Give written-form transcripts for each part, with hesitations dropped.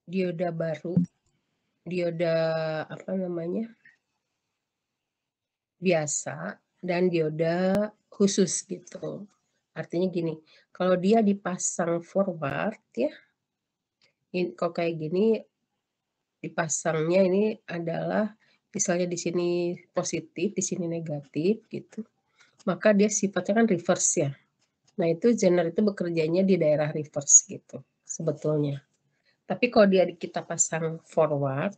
dioda baru, dioda apa namanya, biasa, dan dioda khusus gitu. Artinya gini, kalau dia dipasang forward ya, kalau kayak gini dipasangnya ini adalah misalnya di sini positif, di sini negatif gitu, maka dia sifatnya kan reverse ya. Nah, itu zener itu bekerjanya di daerah reverse gitu sebetulnya. Tapi kalau kita pasang forward,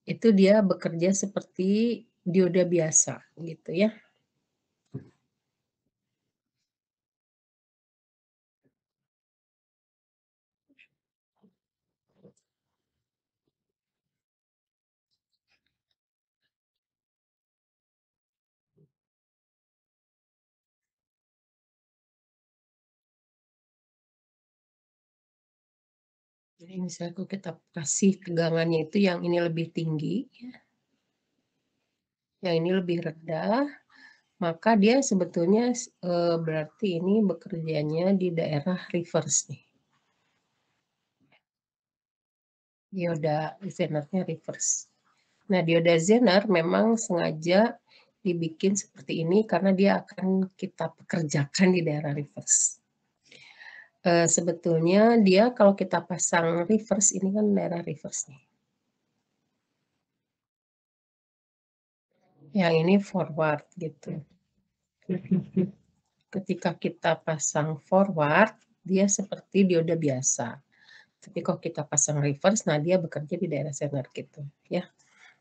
itu dia bekerja seperti dioda biasa gitu ya. Jadi misalnya kalau kita kasih tegangannya itu yang ini lebih tinggi, ya, yang ini lebih rendah, maka dia sebetulnya berarti ini bekerjanya di daerah reverse nih. Dioda Zenernya reverse. Nah, dioda Zener memang sengaja dibikin seperti ini karena dia akan kita pekerjakan di daerah reverse. Sebetulnya dia kalau kita pasang reverse, ini kan daerah reverse nih. Yang ini forward gitu. Ketika kita pasang forward, dia seperti dioda biasa. Tapi kalau kita pasang reverse, nah dia bekerja di daerah Zener gitu ya.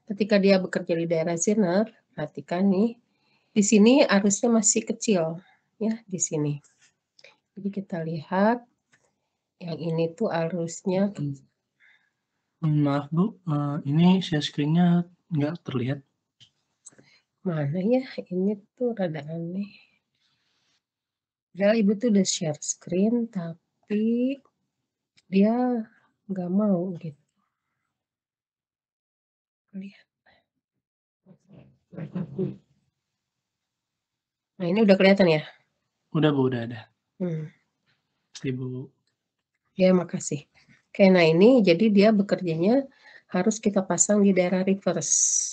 Ketika dia bekerja di daerah Zener, perhatikan nih, di sini arusnya masih kecil ya, di sini. Jadi kita lihat yang ini tuh arusnya. Maaf Bu, ini share screen-nya nggak terlihat. Mana ya, ini tuh rada aneh. Padahal Ibu tuh udah share screen, tapi dia nggak mau gitu. Lihat. Nah, ini udah kelihatan ya? Udah Bu, udah ada. Hmm. Ibu. Ya, makasih. Oke, nah ini jadi dia bekerjanya harus kita pasang di daerah reverse.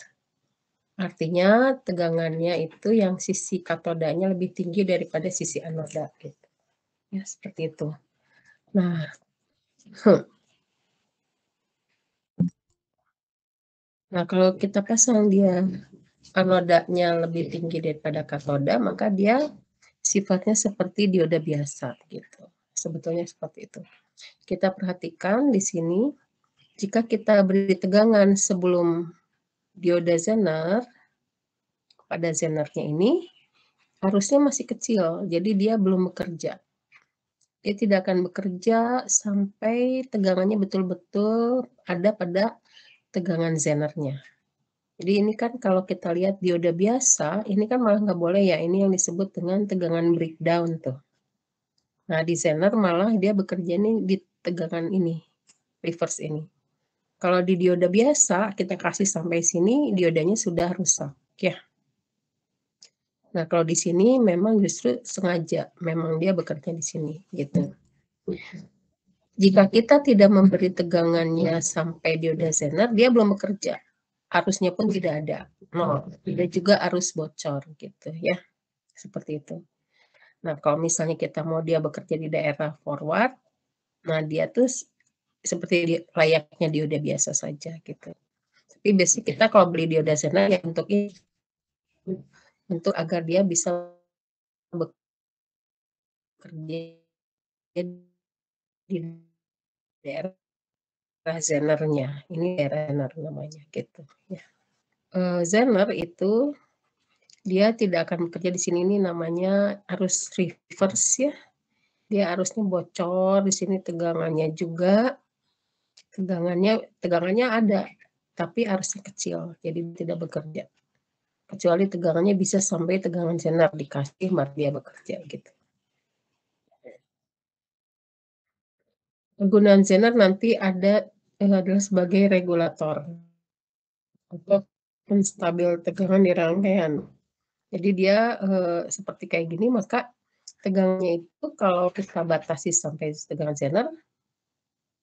Artinya tegangannya itu yang sisi katodanya lebih tinggi daripada sisi anoda gitu. Ya, seperti itu. Nah, kalau kita pasang dia anodanya lebih tinggi daripada katoda, maka dia sifatnya seperti dioda biasa gitu. Sebetulnya seperti itu. Kita perhatikan di sini, jika kita beri tegangan sebelum dioda Zener, pada Zenernya ini, arusnya masih kecil, jadi dia belum bekerja. Dia tidak akan bekerja sampai tegangannya betul-betul ada pada tegangan Zenernya. Jadi ini kan kalau kita lihat dioda biasa, ini kan malah nggak boleh ya, ini yang disebut dengan tegangan breakdown tuh. Nah, di Zener malah dia bekerja nih di tegangan ini, reverse ini. Kalau di dioda biasa, kita kasih sampai sini, diodanya sudah rusak, ya. Nah, kalau di sini memang justru sengaja, memang dia bekerja di sini, gitu. Jika kita tidak memberi tegangannya sampai dioda Zener, dia belum bekerja. Arusnya pun tidak ada. Tidak juga arus bocor, gitu ya. Seperti itu. Nah, kalau misalnya kita mau dia bekerja di daerah forward, nah dia tuh seperti layaknya dioda biasa saja gitu. Tapi basic kita kalau beli dioda Zener ya untuk agar dia bisa bekerja di daerah Zenernya. Ini daerah Zener namanya gitu ya. Zener itu dia tidak akan bekerja di sini, ini namanya arus reverse ya. Dia arusnya bocor, di sini tegangannya juga. Tegangannya ada, tapi arusnya kecil, jadi tidak bekerja. Kecuali tegangannya bisa sampai tegangan Zener dikasih, baru dia bekerja gitu. Penggunaan Zener nanti adalah sebagai regulator untuk menstabil tegangan di rangkaian. Jadi dia seperti kayak gini, maka tegangannya itu kalau kita batasi sampai tegangan Zener,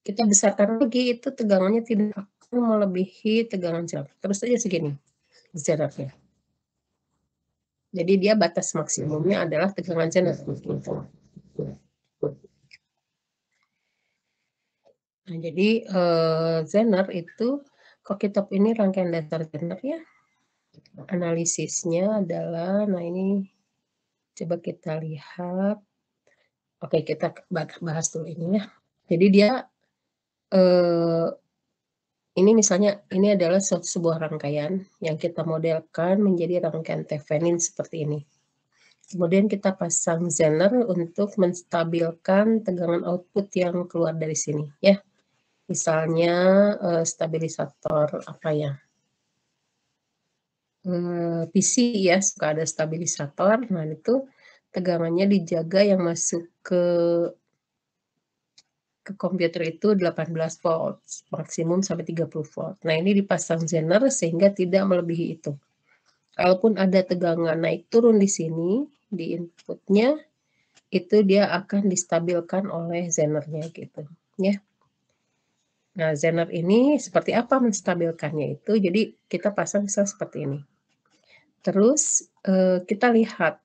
kita besarkan lagi, itu tegangannya tidak akan melebihi tegangan zener, terus aja segini zenernya. Jadi dia batas maksimumnya adalah tegangan zener, gitu. Nah, jadi, zener itu kalau kita ini rangkaian dasar zener ya, analisisnya adalah, nah ini coba kita lihat. Oke, kita bahas dulu ini ya. Jadi dia, eee, ini misalnya ini adalah sebuah rangkaian yang kita modelkan menjadi rangkaian Thevenin seperti ini. Kemudian kita pasang zener untuk menstabilkan tegangan output yang keluar dari sini ya. Misalnya, stabilisator apa ya, PC ya, suka ada stabilisator, nah itu tegangannya dijaga yang masuk ke komputer itu 18 volt, maksimum sampai 30 volt. Nah, ini dipasang zener sehingga tidak melebihi itu. Kalaupun ada tegangan naik turun di sini, di inputnya, itu dia akan distabilkan oleh zenernya gitu, ya. Nah, zener ini seperti apa menstabilkannya itu, jadi kita pasang misal seperti ini. Terus, kita lihat,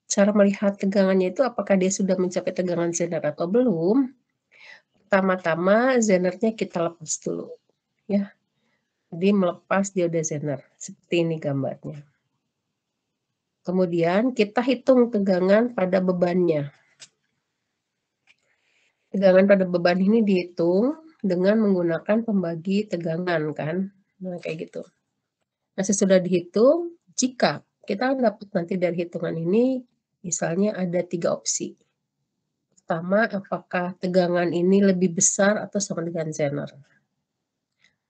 cara melihat tegangannya itu apakah dia sudah mencapai tegangan zener atau belum. Pertama-tama zenernya kita lepas dulu, ya. Jadi melepas dioda zener, seperti ini gambarnya. Kemudian kita hitung tegangan pada bebannya. Tegangan pada beban ini dihitung dengan menggunakan pembagi tegangan kan. Nah, kayak gitu. Nah, sesudah dihitung, jika kita dapat nanti dari hitungan ini, misalnya ada 3 opsi. Pertama, apakah tegangan ini lebih besar atau sama dengan zener.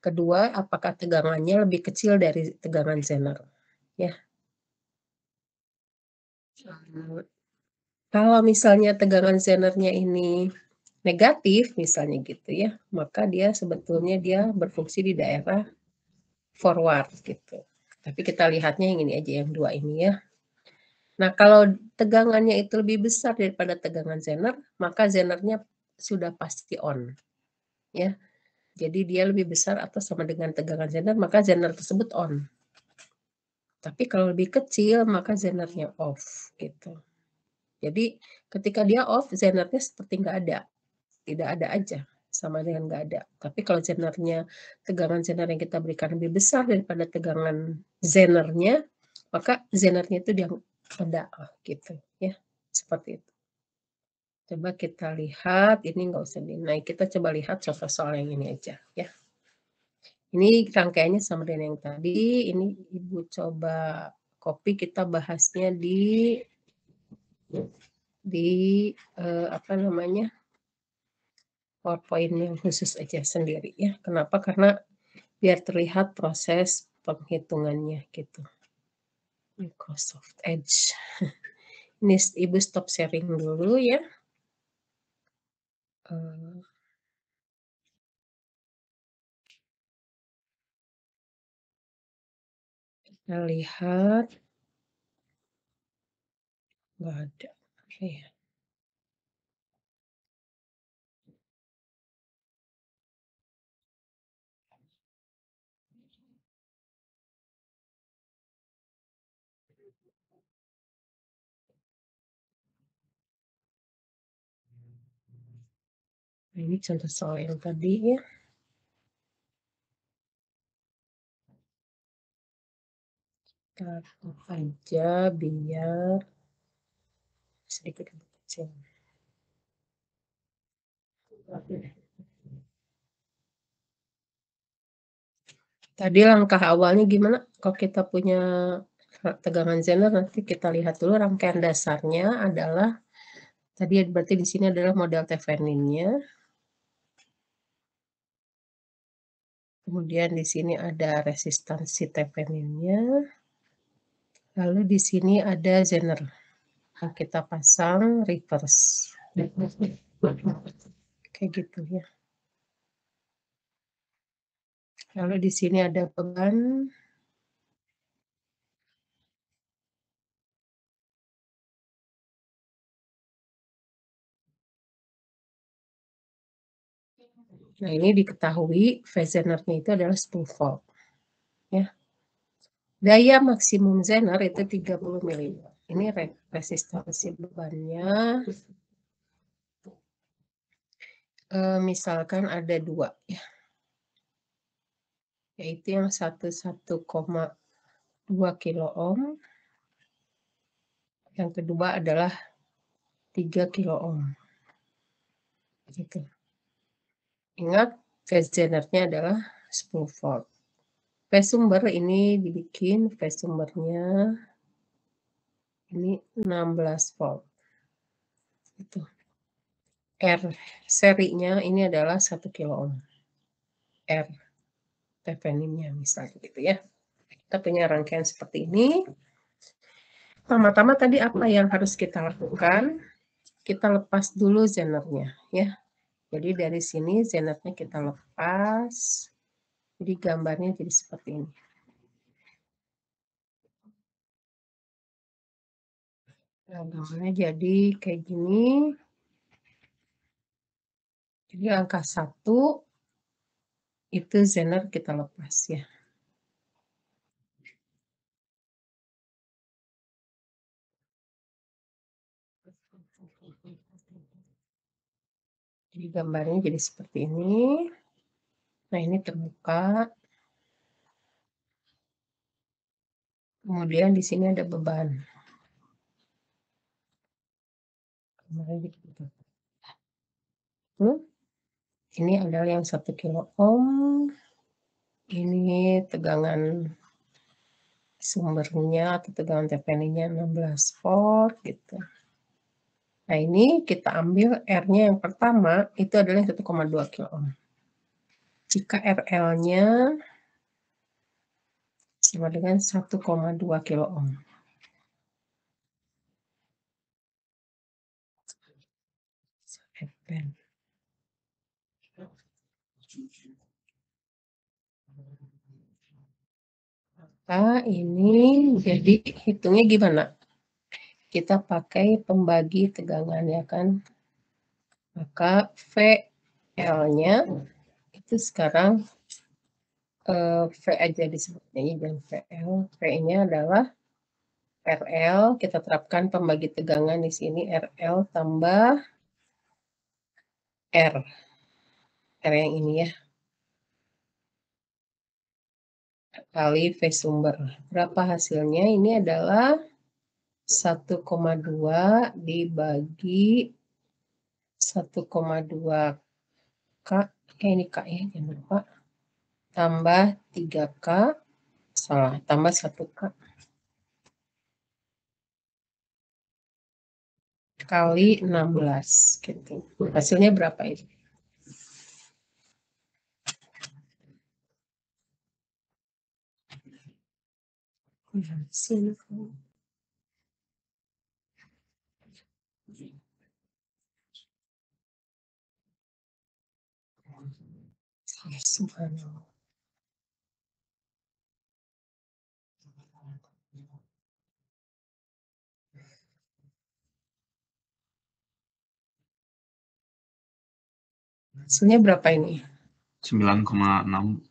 Kedua, apakah tegangannya lebih kecil dari tegangan zener. Ya. Kalau misalnya tegangan zenernya ini negatif misalnya gitu ya, maka dia sebetulnya dia berfungsi di daerah forward gitu. Tapi kita lihatnya yang ini aja, yang 2 ini ya. Nah, kalau tegangannya itu lebih besar daripada tegangan zener, maka zenernya sudah pasti on, ya. Jadi dia lebih besar atau sama dengan tegangan zener, maka zener tersebut on. Tapi kalau lebih kecil, maka zenernya off, gitu. Jadi ketika dia off, zenernya seperti nggak ada, tidak ada aja, sama dengan nggak ada. Tapi kalau zenernya, tegangan zener yang kita berikan lebih besar daripada tegangan zenernya, maka zenernya itu dia ada, gitu ya, seperti itu. Coba kita lihat, ini nggak usah dinaik, kita coba lihat contoh soal yang ini aja ya. Ini rangkaiannya sama dengan yang tadi, ini Ibu coba copy, kita bahasnya di apa namanya, PowerPoint yang khusus aja sendiri ya. Kenapa? Karena biar terlihat proses penghitungannya gitu. Microsoft Edge. Ini Ibu stop sharing dulu ya. Kita lihat. Nggak ada. Oke. Nah, ini contoh soal yang tadi ya. Kita tutup aja biar sedikit lebih kecil. Tadi langkah awalnya gimana? Kalau kita punya tegangan zener, nanti kita lihat dulu rangkaian dasarnya adalah tadi berarti di sini adalah model Theveninnya. Kemudian di sini ada resistansi Theveninnya. Lalu di sini ada zener. Nah, kita pasang reverse. Kayak gitu ya. Lalu di sini ada beban. Nah, ini diketahui phase zener-nya itu adalah 10 volt, ya. Daya maksimum zener itu 30 mili. Ini resistansi bebannya, misalkan ada 2 ya, yaitu yang satu 1,2 kilo ohm, yang kedua adalah 3 kilo ohm, gitu. Ingat phase zener-nya adalah 10 volt. Phase sumber ini dibikin phase sumbernya ini 16 volt, gitu. R serinya ini adalah 1 kilo ohm, R Theveninnya misalnya gitu ya. Kita punya rangkaian seperti ini. Pertama-tama tadi apa yang harus kita lakukan? Kita lepas dulu zenernya ya. Jadi dari sini zenernya kita lepas. Jadi gambarnya jadi seperti ini. Nah, gambarnya jadi kayak gini. Jadi angka 1 itu zener kita lepas ya. Jadi gambarnya jadi seperti ini. Nah, ini terbuka. Kemudian di sini ada beban. Gambarnya gitu. Ini adalah yang 1 kilo ohm. Ini tegangan sumbernya atau tegangan TPN-nya 16 volt gitu. Nah, ini kita ambil R-nya yang pertama itu adalah 1,2 kilo ohm. Jika RL-nya sama dengan 1,2 kilo ohm. Maka ini jadi hitungnya gimana? Kita pakai pembagi tegangan ya kan. Maka VL-nya itu sekarang V aja disebutnya dan VL. V-nya adalah RL, kita terapkan pembagi tegangan di sini RL tambah R. R yang ini ya. Kali V sumber. Berapa hasilnya? Ini adalah 1,2 dibagi 1,2 K. Ini K ya, jangan lupa. Tambah 3K. Salah, tambah 1K. Kali 16 gitu. Hasilnya berapa itu? Sini. Subhanallah. Hasilnya berapa ini? 9,6.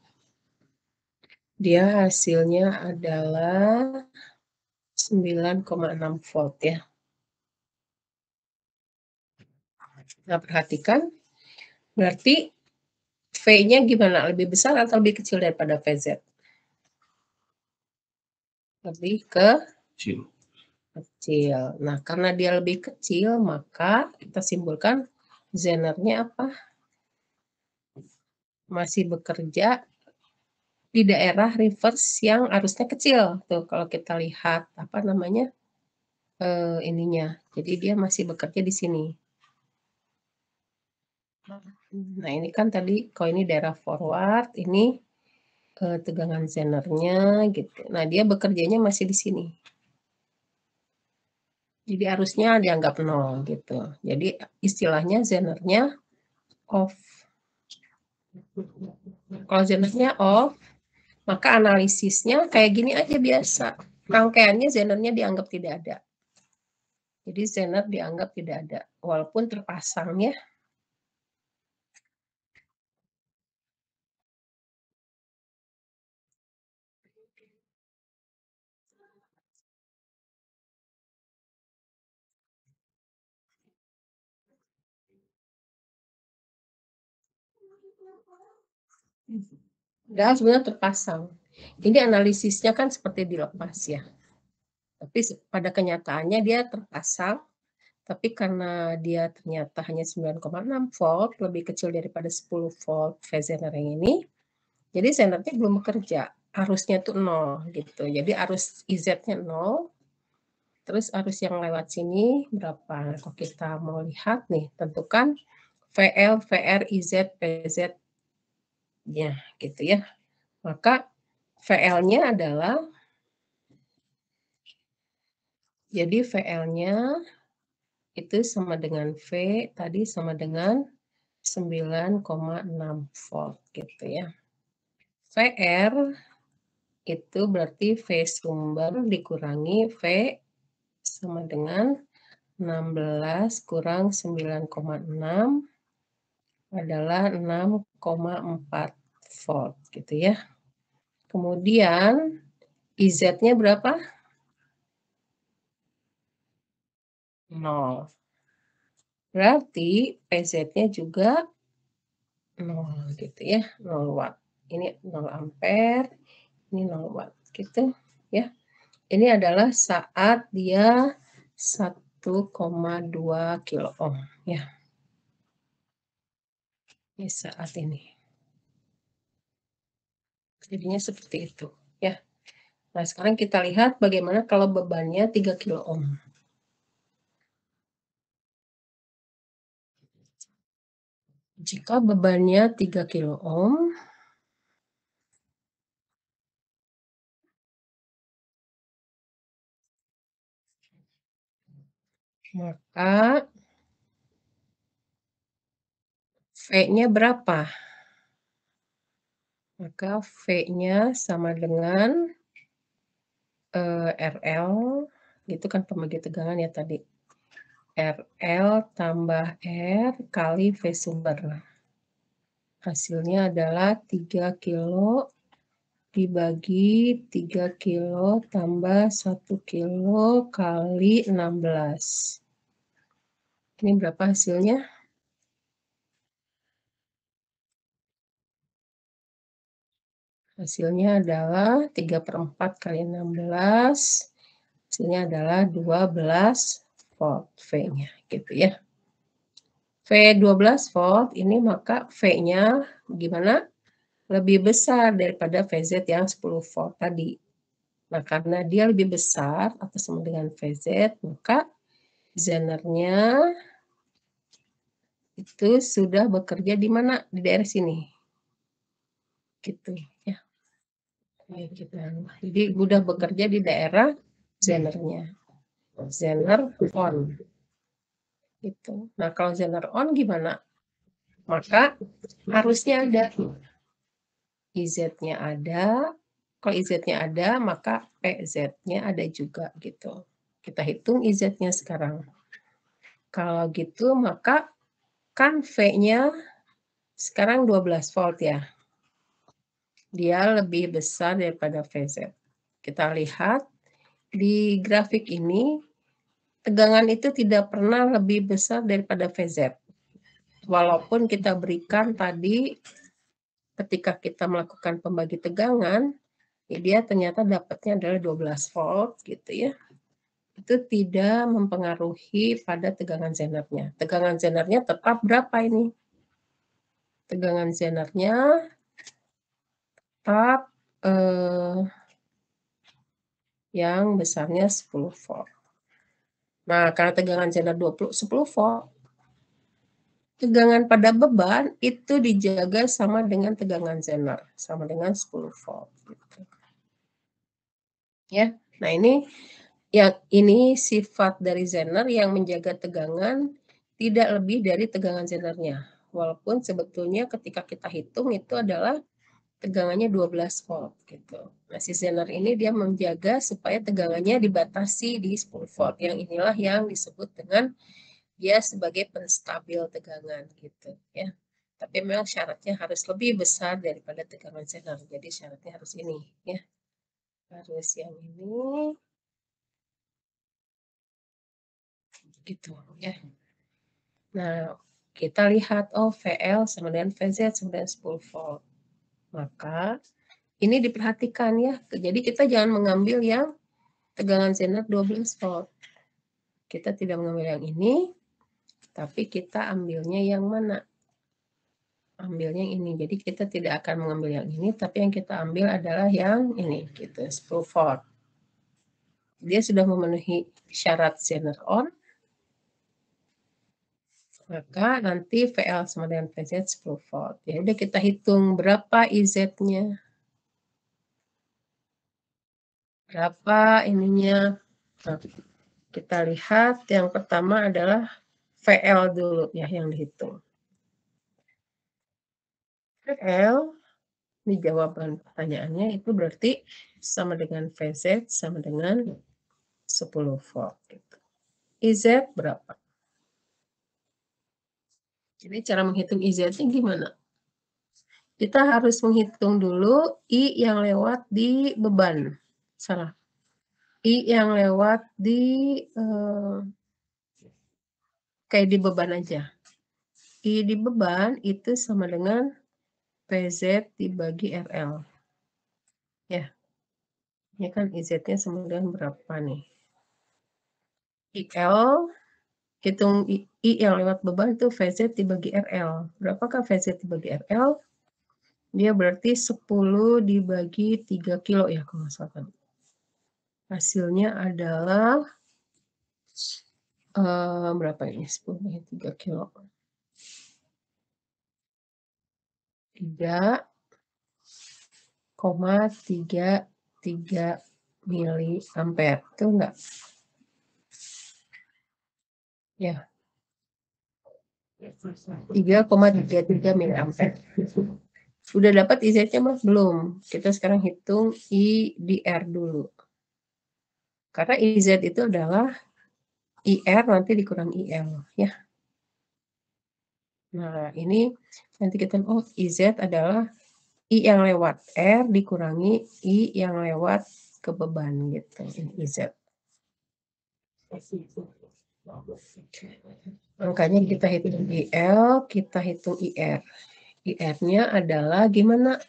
Dia hasilnya adalah 9,6 volt ya. Nah, perhatikan. Berarti V-nya gimana? Lebih besar atau lebih kecil daripada VZ? Lebih kecil. Nah, karena dia lebih kecil, maka kita simpulkan zenernya apa? Masih bekerja di daerah reverse yang arusnya kecil. Tuh, kalau kita lihat apa namanya? Ininya. Jadi dia masih bekerja di sini. Nah, ini kan tadi kalau ini daerah forward, ini tegangan zenernya gitu. Nah, dia bekerjanya masih di sini. Jadi arusnya dianggap 0 gitu. Jadi istilahnya zenernya off. Kalau zenernya off, maka analisisnya kayak gini aja biasa. Rangkaiannya zenernya dianggap tidak ada. Jadi zener dianggap tidak ada, walaupun terpasang ya. Padahal sebenarnya terpasang. Ini analisisnya kan seperti dilepas ya. Tapi pada kenyataannya dia terpasang, tapi karena dia ternyata hanya 9,6 volt, lebih kecil daripada 10 volt phase zener yang ini, jadi zenernya belum bekerja, arusnya tuh 0 gitu. Jadi arus IZ-nya 0, terus arus yang lewat sini berapa? Kalau kita mau lihat nih, tentukan VL, VR, IZ, PZ-nya gitu ya. Maka VL-nya adalah, jadi VL-nya itu sama dengan V tadi sama dengan 9,6 volt gitu ya. VR itu berarti V sumber dikurangi V sama dengan 16 kurang 9,6 adalah 6,4 volt gitu ya. Kemudian IZ-nya berapa? 0. Berarti PZ-nya juga 0 gitu ya, 0 watt. Ini 0 ampere, ini 0 watt gitu ya. Ini adalah saat dia 1,2 kilo ohm ya. Ini saat ini. Jadinya seperti itu ya. Nah, sekarang kita lihat bagaimana kalau bebannya 3 kilo ohm. Jika bebannya 3 kilo ohm, maka V-nya berapa? Maka V-nya sama dengan RL, itu kan pembagi tegangan ya tadi. RL tambah R kali V sumber. Hasilnya adalah 3 kilo dibagi 3 kilo tambah 1 kilo kali 16. Ini berapa hasilnya? Hasilnya adalah 3/4 kali 16. Hasilnya adalah 12 volt V-nya gitu ya. V 12 volt ini maka V-nya gimana? Lebih besar daripada VZ yang 10 volt tadi. Nah, karena dia lebih besar atau sama dengan VZ, maka zenernya itu sudah bekerja di mana? Di daerah sini. Gitu ya. Jadi sudah bekerja di daerah zenernya. Zener on. Gitu. Nah, kalau zener on gimana? Maka harusnya ada. IZ-nya ada. Kalau IZ-nya ada, maka PZ-nya ada juga gitu. Kita hitung IZ-nya sekarang. Kalau gitu, maka kan V-nya sekarang 12 volt ya. Dia lebih besar daripada VZ. Kita lihat di grafik ini, tegangan itu tidak pernah lebih besar daripada VZ. Walaupun kita berikan tadi ketika kita melakukan pembagi tegangan, ya dia ternyata dapatnya adalah 12 volt gitu ya. Itu tidak mempengaruhi pada tegangan zenernya. Tegangan zenernya tetap berapa ini? Tegangan zenernya tetap yang besarnya 10 volt. Nah, karena tegangan zener 10 volt, tegangan pada beban itu dijaga sama dengan tegangan zener, sama dengan 10 volt. Gitu. Ya, nah ini sifat dari zener yang menjaga tegangan tidak lebih dari tegangan zenernya. Walaupun sebetulnya ketika kita hitung itu adalah tegangannya 12 volt gitu. Nah, si zener ini dia menjaga supaya tegangannya dibatasi di 10 volt. Yang inilah yang disebut dengan dia sebagai penstabil tegangan gitu ya. Tapi memang syaratnya harus lebih besar daripada tegangan zener. Jadi syaratnya harus ini ya. Harus yang ini gitu ya. Nah, kita lihat, oh VL sama dengan VZ sama dengan 10 volt. Maka ini diperhatikan ya. Jadi kita jangan mengambil yang tegangan Zener 12 volt. Kita tidak mengambil yang ini, tapi kita ambilnya yang mana? Ambilnya yang ini. Jadi kita tidak akan mengambil yang ini, tapi yang kita ambil adalah yang ini, gitu, 10 volt. Dia sudah memenuhi syarat Zener on, maka nanti VL sama dengan VZ 10 volt. Ya udah kita hitung berapa IZ-nya. Berapa ininya. Nah, kita lihat yang pertama adalah VL dulu ya yang dihitung. VL di jawaban pertanyaannya itu berarti sama dengan VZ sama dengan 10 volt. Gitu. IZ berapa? Jadi cara menghitung IZ-nya gimana? Kita harus menghitung dulu I yang lewat di beban. Salah. I yang lewat di kayak di beban aja. I di beban itu sama dengan PZ dibagi RL. Ya. Ini kan IZ-nya sama dengan berapa nih? IL, hitung I yang lewat beban itu VZ dibagi RL. Berapakah VZ dibagi RL? Dia berarti 10 dibagi 3 kilo ya kalau nggak salah tadi. Hasilnya adalah berapa ini? 10 bagi 3 kilo. 3,33 miliampere. Itu enggak? Ya. 3,33 miliampere. Sudah dapat IZ-nya mas? Belum. Kita sekarang hitung I di R dulu. Karena IZ itu adalah IR nanti dikurang IL. Ya. Nah, ini nanti kita, oh IZ adalah I yang lewat R dikurangi I yang lewat ke beban gitu. Ini IZ. Makanya kita hitung IL, kita hitung IR. IR-nya adalah gimana?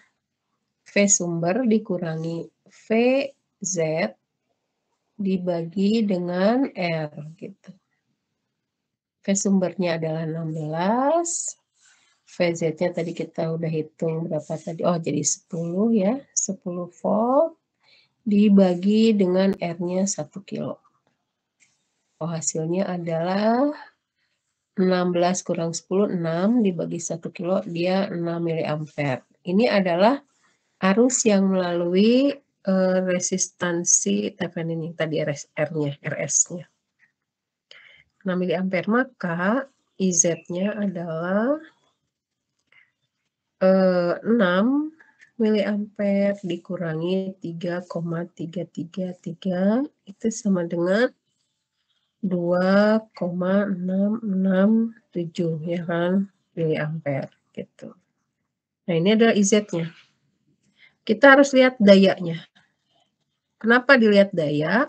V sumber dikurangi VZ dibagi dengan R gitu. V sumbernya adalah 16. VZ-nya tadi kita udah hitung berapa tadi? Oh, jadi 10 ya. 10 volt dibagi dengan R-nya 1 kilo. Oh, hasilnya adalah 16 kurang 10, 6 dibagi 1 kilo, dia 6 miliampere. Ini adalah arus yang melalui resistansi Thevenin ini tadi R-nya, RS-nya. 6 miliampere, maka IZ-nya adalah 6 miliampere dikurangi 3,333 itu sama dengan 2,667 ya kan miliampere gitu. Nah, ini adalah IZ-nya. Kita harus lihat dayanya. Kenapa dilihat daya?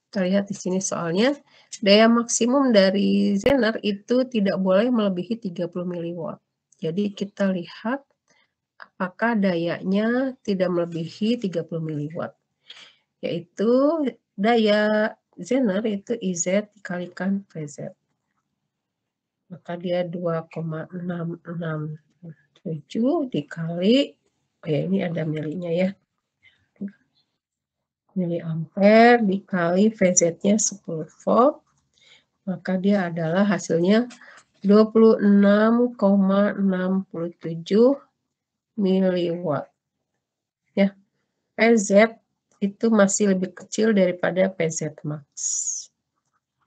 Kita lihat di sini soalnya daya maksimum dari Zener itu tidak boleh melebihi 30 mW. Jadi kita lihat apakah dayanya tidak melebihi 30 mW. Yaitu daya Zener itu IZ dikalikan VZ. Maka dia 2,667 dikali, oh ya ini ada milinya ya. Miliampere dikali VZ-nya 10 volt, maka dia adalah hasilnya 26,67 miliwatt. Ya, PZ itu masih lebih kecil daripada PZ max.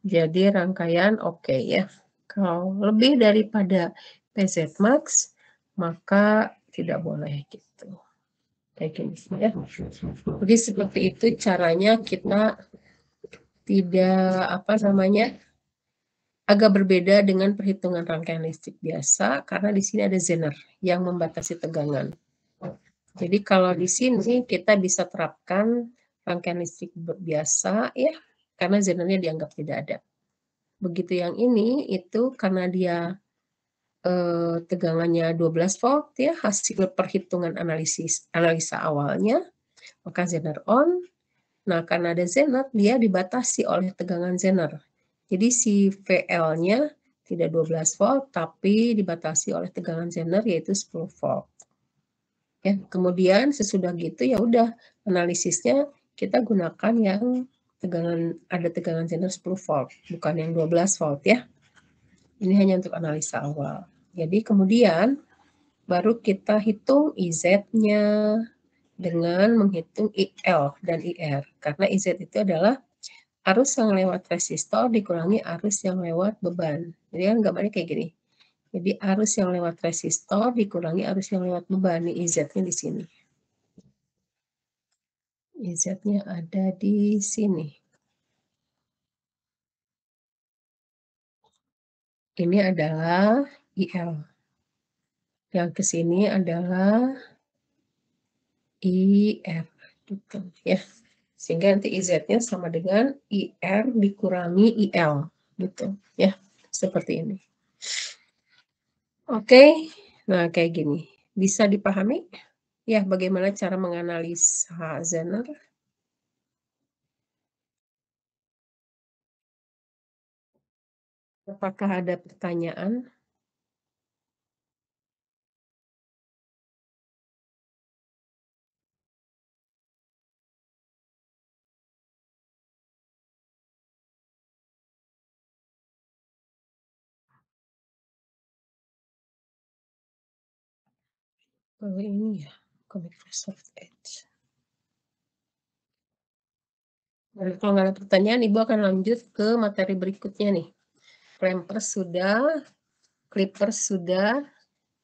Jadi rangkaian oke ya. Kalau lebih daripada PZ max, maka tidak boleh gitu. Kayak gini ya. Jadi seperti itu caranya kita tidak agak berbeda dengan perhitungan rangkaian listrik biasa karena di sini ada Zener yang membatasi tegangan. Jadi kalau di sini kita bisa terapkan rangkaian listrik biasa ya karena Zenernya dianggap tidak ada. Begitu yang ini itu karena dia tegangannya 12 volt ya, hasil perhitungan analisa awalnya, maka Zener on. Nah, karena ada Zener, dia dibatasi oleh tegangan Zener. Jadi si VL-nya tidak 12 volt, tapi dibatasi oleh tegangan Zener yaitu 10 volt. Ya, kemudian sesudah gitu ya udah analisisnya kita gunakan yang ada tegangan Zener 10 volt, bukan yang 12 volt ya. Ini hanya untuk analisa awal. Jadi kemudian baru kita hitung IZ-nya dengan menghitung IL dan IR. Karena IZ itu adalah arus yang lewat resistor dikurangi arus yang lewat beban. Jadi kan gambarnya kayak gini. Jadi arus yang lewat resistor dikurangi arus yang lewat beban. Ini IZ-nya di sini. IZ-nya ada di sini. Ini adalah IL. Yang ke sini adalah IR gitu ya. Sehingga nanti IZ-nya sama dengan IR dikurangi IL gitu ya. Seperti ini. Oke. Nah, kayak gini. Bisa dipahami? Ya, bagaimana cara menganalisa Zener? Apakah ada pertanyaan? Oh, ini ya, ke Microsoft Edge. Nah, kalau nggak ada pertanyaan, Ibu akan lanjut ke materi berikutnya nih. Clamper sudah, Clipper sudah,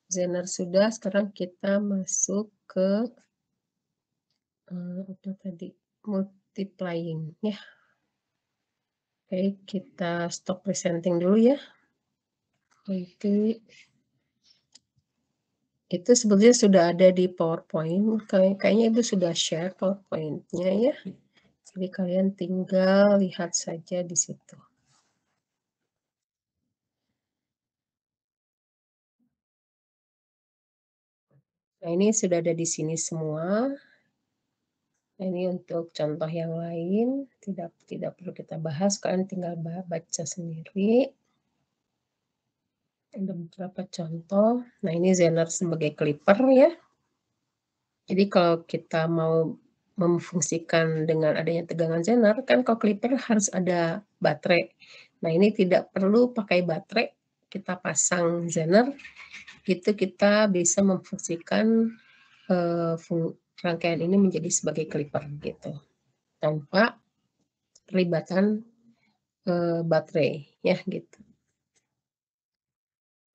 Zener sudah. Sekarang kita masuk ke apa tadi? Multiplying ya. Oke, kita stop presenting dulu ya. Oke. Itu sebetulnya sudah ada di PowerPoint. Kayaknya Ibu sudah share PowerPoint-nya ya. Jadi kalian tinggal lihat saja di situ. Nah, ini sudah ada di sini semua. Nah, ini untuk contoh yang lain, tidak perlu kita bahas, kalian tinggal baca sendiri. Ada beberapa contoh. Nah, ini Zener sebagai clipper ya. Jadi kalau kita mau memfungsikan dengan adanya tegangan Zener, kan kalau clipper harus ada baterai. Nah, ini tidak perlu pakai baterai, kita pasang Zener, itu kita bisa memfungsikan rangkaian ini menjadi sebagai clipper gitu, tanpa pelibatan baterai ya gitu.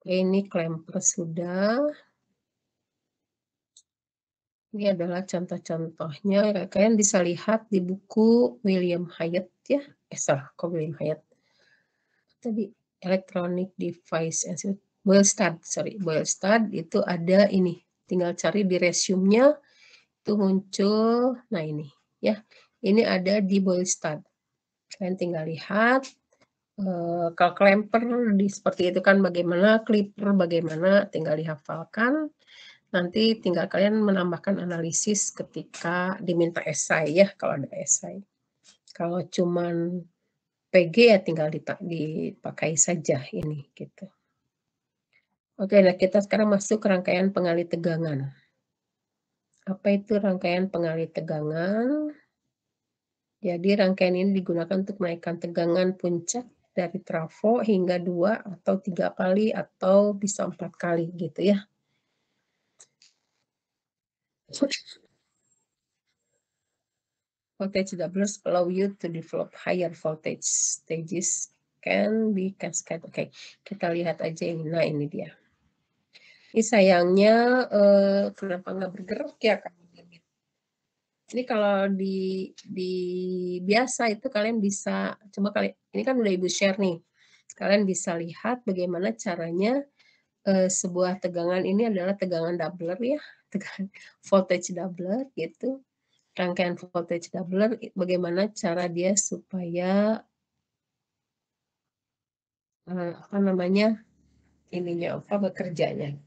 Oke, ini clamper sudah. Ini adalah contoh-contohnya. Kalian bisa lihat di buku William Hyatt ya. Kok William Hyatt? Tadi Electronic Device Institute. Boylestad itu ada ini. Tinggal cari di resume-nya itu muncul. Nah ini ya. Ini ada di Boylestad. Kalian tinggal lihat. Kalau clamper seperti itu kan bagaimana, clipper bagaimana, tinggal dihafalkan. Nanti tinggal kalian menambahkan analisis ketika diminta esai ya, kalau ada esai. Kalau cuman PG ya tinggal dipakai saja ini gitu. Oke, nah kita sekarang masuk ke rangkaian pengalih tegangan. Apa itu rangkaian pengalih tegangan? Jadi rangkaian ini digunakan untuk menaikkan tegangan puncak dari trafo hingga 2 atau 3 kali atau bisa 4 kali gitu ya. Voltage doublers allow you to develop higher voltage stages can be cascade. Oke, kita lihat aja ini. Nah, ini dia. Ini sayangnya kenapa nggak bergerak ya? Ini kalau di biasa itu kalian bisa coba ini kan udah Ibu share nih. Kalian bisa lihat bagaimana caranya sebuah tegangan ini adalah tegangan doubler ya, tegangan voltage doubler gitu. Rangkaian voltage doubler bagaimana cara dia supaya apa namanya ininya, bekerjanya.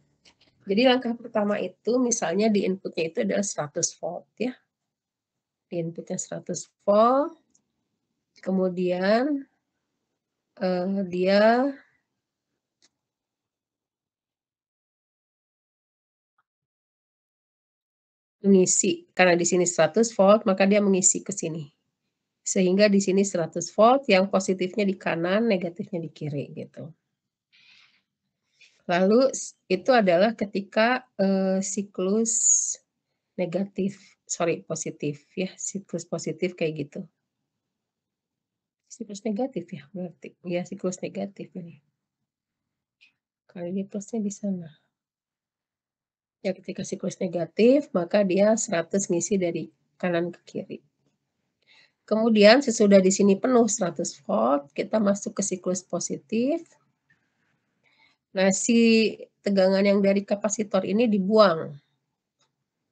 Jadi langkah pertama itu misalnya di inputnya itu adalah 100 volt ya. Di inputnya 100 volt, kemudian, dia mengisi, karena di sini 100 volt maka dia mengisi ke sini. Sehingga di sini 100 volt yang positifnya di kanan, negatifnya di kiri gitu. Lalu itu adalah ketika, siklus positif ya, siklus positif kayak gitu. Siklus negatif ya berarti? Iya siklus negatif ini. Kalau ini plusnya di sana. Ya ketika siklus negatif maka dia 100 ngisi dari kanan ke kiri. Kemudian sesudah di sini penuh 100 volt, kita masuk ke siklus positif. Nah, si tegangan yang dari kapasitor ini dibuang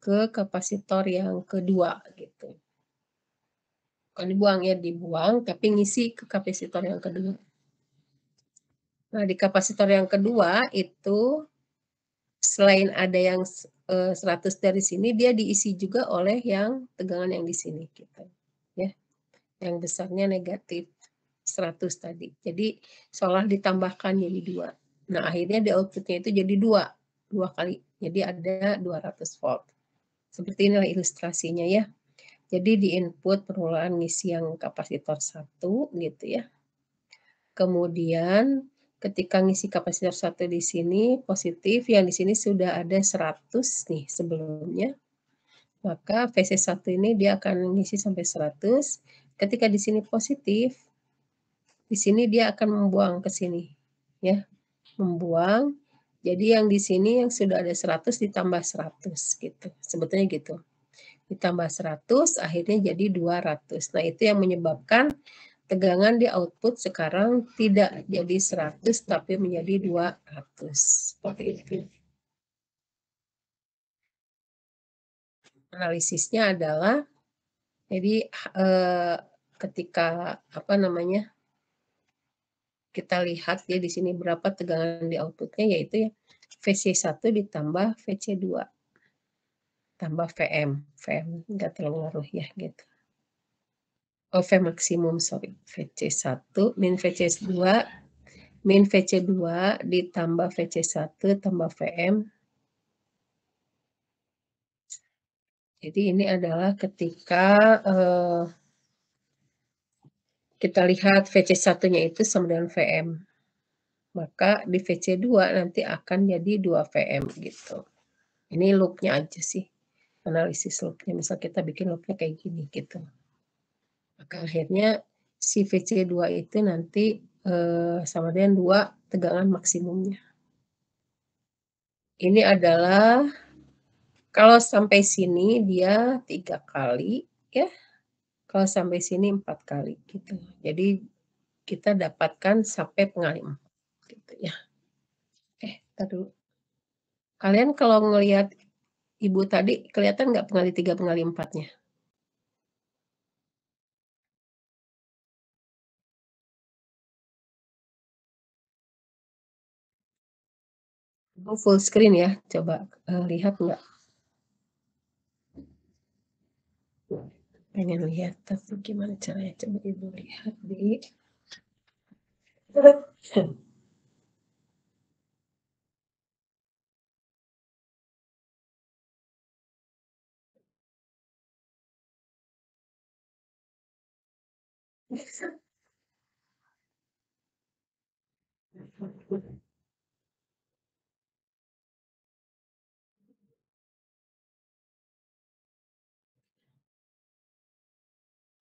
ke kapasitor yang kedua gitu. Bukan dibuang ya, dibuang tapi ngisi ke kapasitor yang kedua. Nah, di kapasitor yang kedua itu selain ada yang 100 dari sini, dia diisi juga oleh yang tegangan yang di sini gitu, ya. Yang besarnya negatif 100 tadi. Jadi seolah ditambahkan jadi 2. Nah, akhirnya di output-nya itu jadi 2 kali. Jadi ada 200 volt. Seperti inilah ilustrasinya ya. Jadi di input permulaan ngisi yang kapasitor 1 gitu ya. Kemudian ketika ngisi kapasitor 1 di sini positif, yang di sini sudah ada 100 nih sebelumnya. Maka VC1 ini dia akan ngisi sampai 100. Ketika di sini positif, di sini dia akan membuang ke sini, ya, membuang. Jadi yang di sini yang sudah ada 100 ditambah 100 gitu, sebetulnya gitu. Ditambah 100 akhirnya jadi 200. Nah, itu yang menyebabkan tegangan di output sekarang tidak jadi 100 tapi menjadi 200. Seperti itu. Analisisnya adalah jadi ketika apa namanya? Kita lihat ya di sini berapa tegangan di outputnya yaitu ya VC1 ditambah VC2 tambah VM. VM enggak terlalu ngaruh ya gitu. Oh, V maksimum sorry. VC1 min VC2 min VC2 ditambah VC1 tambah VM. Jadi ini adalah ketika kita lihat VC1-nya itu sama dengan VM. Maka di VC2 nanti akan jadi 2 VM gitu. Ini loop-nya aja sih. Analisis loop-nya. Misal kita bikin loop-nya kayak gini gitu. Maka akhirnya si VC2 itu nanti sama dengan 2 tegangan maksimumnya. Ini adalah kalau sampai sini dia 3 kali ya. Kalau sampai sini 4 kali gitu. Jadi kita dapatkan sampai pengali 4 gitu ya. Entar dulu. Kalian kalau ngelihat Ibu tadi kelihatan nggak pengali 3, pengali 4-nya? Full screen ya, coba lihat nggak? Pengen lihat, tapi gimana caranya? Coba Ibu lihat di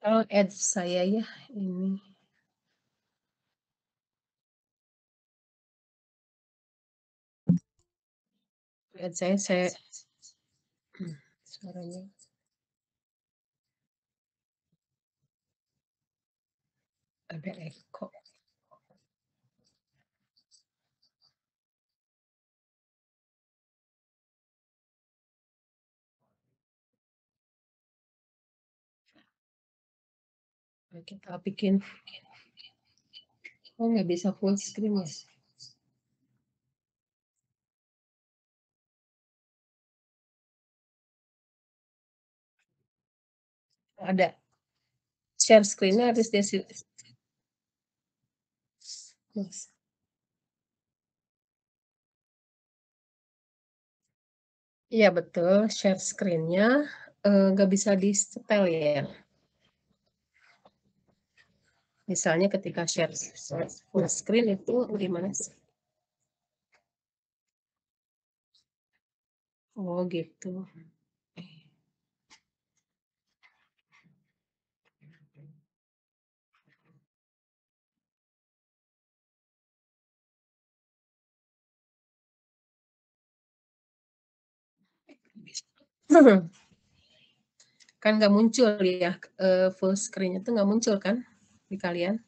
kalau ads saya ya ini. Ads saya suaranya ada echo. Kita bikin. Oh, nggak bisa full screen ya? Ada. Share screen-nya harus Mas. Iya betul, share screen-nya, nggak bisa di-setel ya. Misalnya ketika share full screen itu gimana sih? Oh gitu. Kan nggak muncul ya, full screen itu nggak muncul kan di kalian?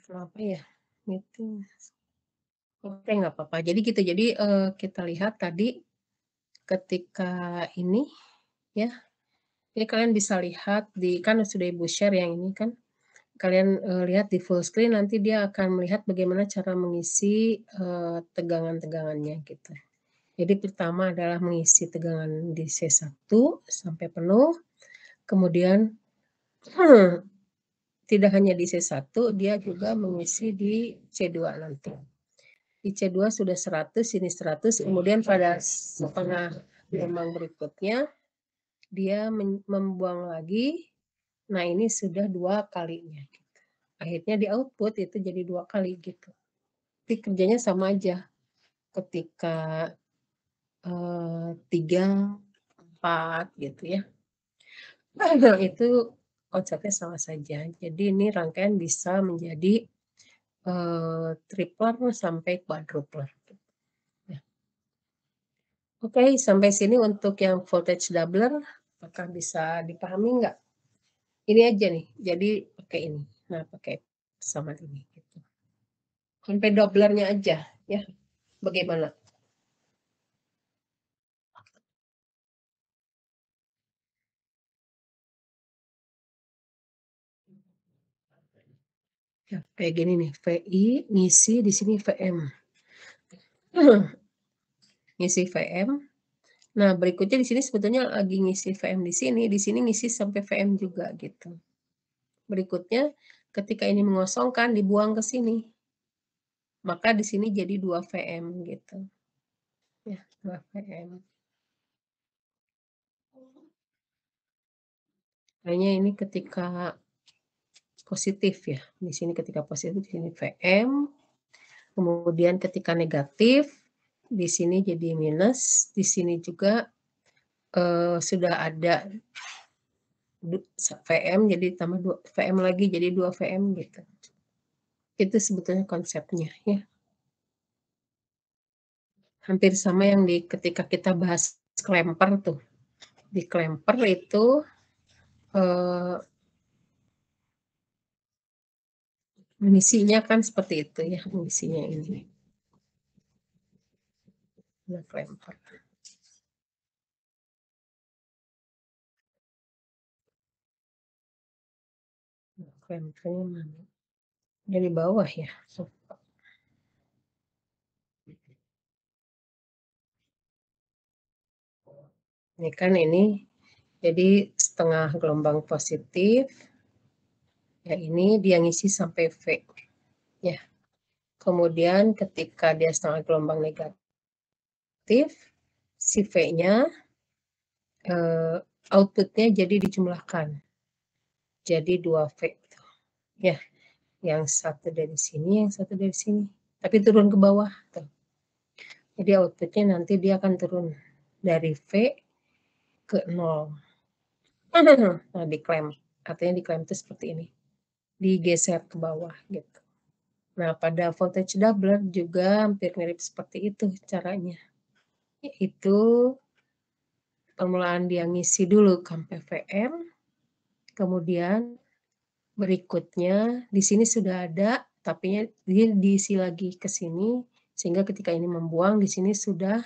Kenapa ya? Itu. Oke, nggak apa-apa. Jadi gitu, jadi, kita lihat tadi ketika ini ya, ini kalian bisa lihat kan sudah Ibu share yang ini kan, kalian, lihat di full screen nanti dia akan melihat bagaimana cara mengisi, tegangan-tegangannya gitu. Jadi pertama adalah mengisi tegangan di C1 sampai penuh, kemudian tidak hanya di C1, dia juga mengisi di C2 nanti. Di C2 sudah 100, ini 100, kemudian pada setengah gelombang berikutnya, dia membuang lagi, nah ini sudah 2 kalinya gitu. Akhirnya di output itu jadi 2 kali gitu. Tapi kerjanya sama aja, ketika, 3, 4 gitu ya. Itu konsepnya sama saja. Jadi ini rangkaian bisa menjadi, tripler sampai quadrupler. Ya. Oke, sampai sini untuk yang voltage doubler, apakah bisa dipahami nggak? Ini aja nih, jadi pakai ini. Nah, pakai sama ini gitu. Sampai doublernya aja ya. Bagaimana? Ya, kayak gini nih, VI ngisi di sini VM. Ngisi VM. Nah, berikutnya di sini sebetulnya lagi ngisi VM di sini ngisi sampai VM juga gitu. Berikutnya ketika ini mengosongkan dibuang ke sini. Maka di sini jadi 2 VM gitu. Ya, 2 VM. Kayaknya ini ketika positif ya. Di sini ketika positif, di sini VM. Kemudian ketika negatif, di sini jadi minus, di sini juga sudah ada VM jadi tambah 2 VM lagi jadi 2 VM gitu. Itu sebetulnya konsepnya ya. Hampir sama yang ketika kita bahas klemper tuh. Di klemper itu mengisinya kan seperti itu ya, mengisinya ini. Nah, klemper. Nah, klempernya mana? Dari bawah ya. Ini kan ini jadi setengah gelombang positif. Ya ini dia ngisi sampai V. Ya. Kemudian ketika dia setengah gelombang negatif, si V-nya outputnya jadi dijumlahkan. Jadi 2 V. Ya, yang satu dari sini, yang satu dari sini. Tapi turun ke bawah. Tuh. Jadi outputnya nanti dia akan turun dari V ke 0. Nah, diklem. Artinya diklem itu seperti ini. Digeser ke bawah gitu. Nah, pada voltage doubler juga hampir mirip seperti itu caranya. Yaitu permulaan dia ngisi dulu sampai VM, kemudian berikutnya di sini sudah ada, tapi dia diisi lagi ke sini, sehingga ketika ini membuang di sini sudah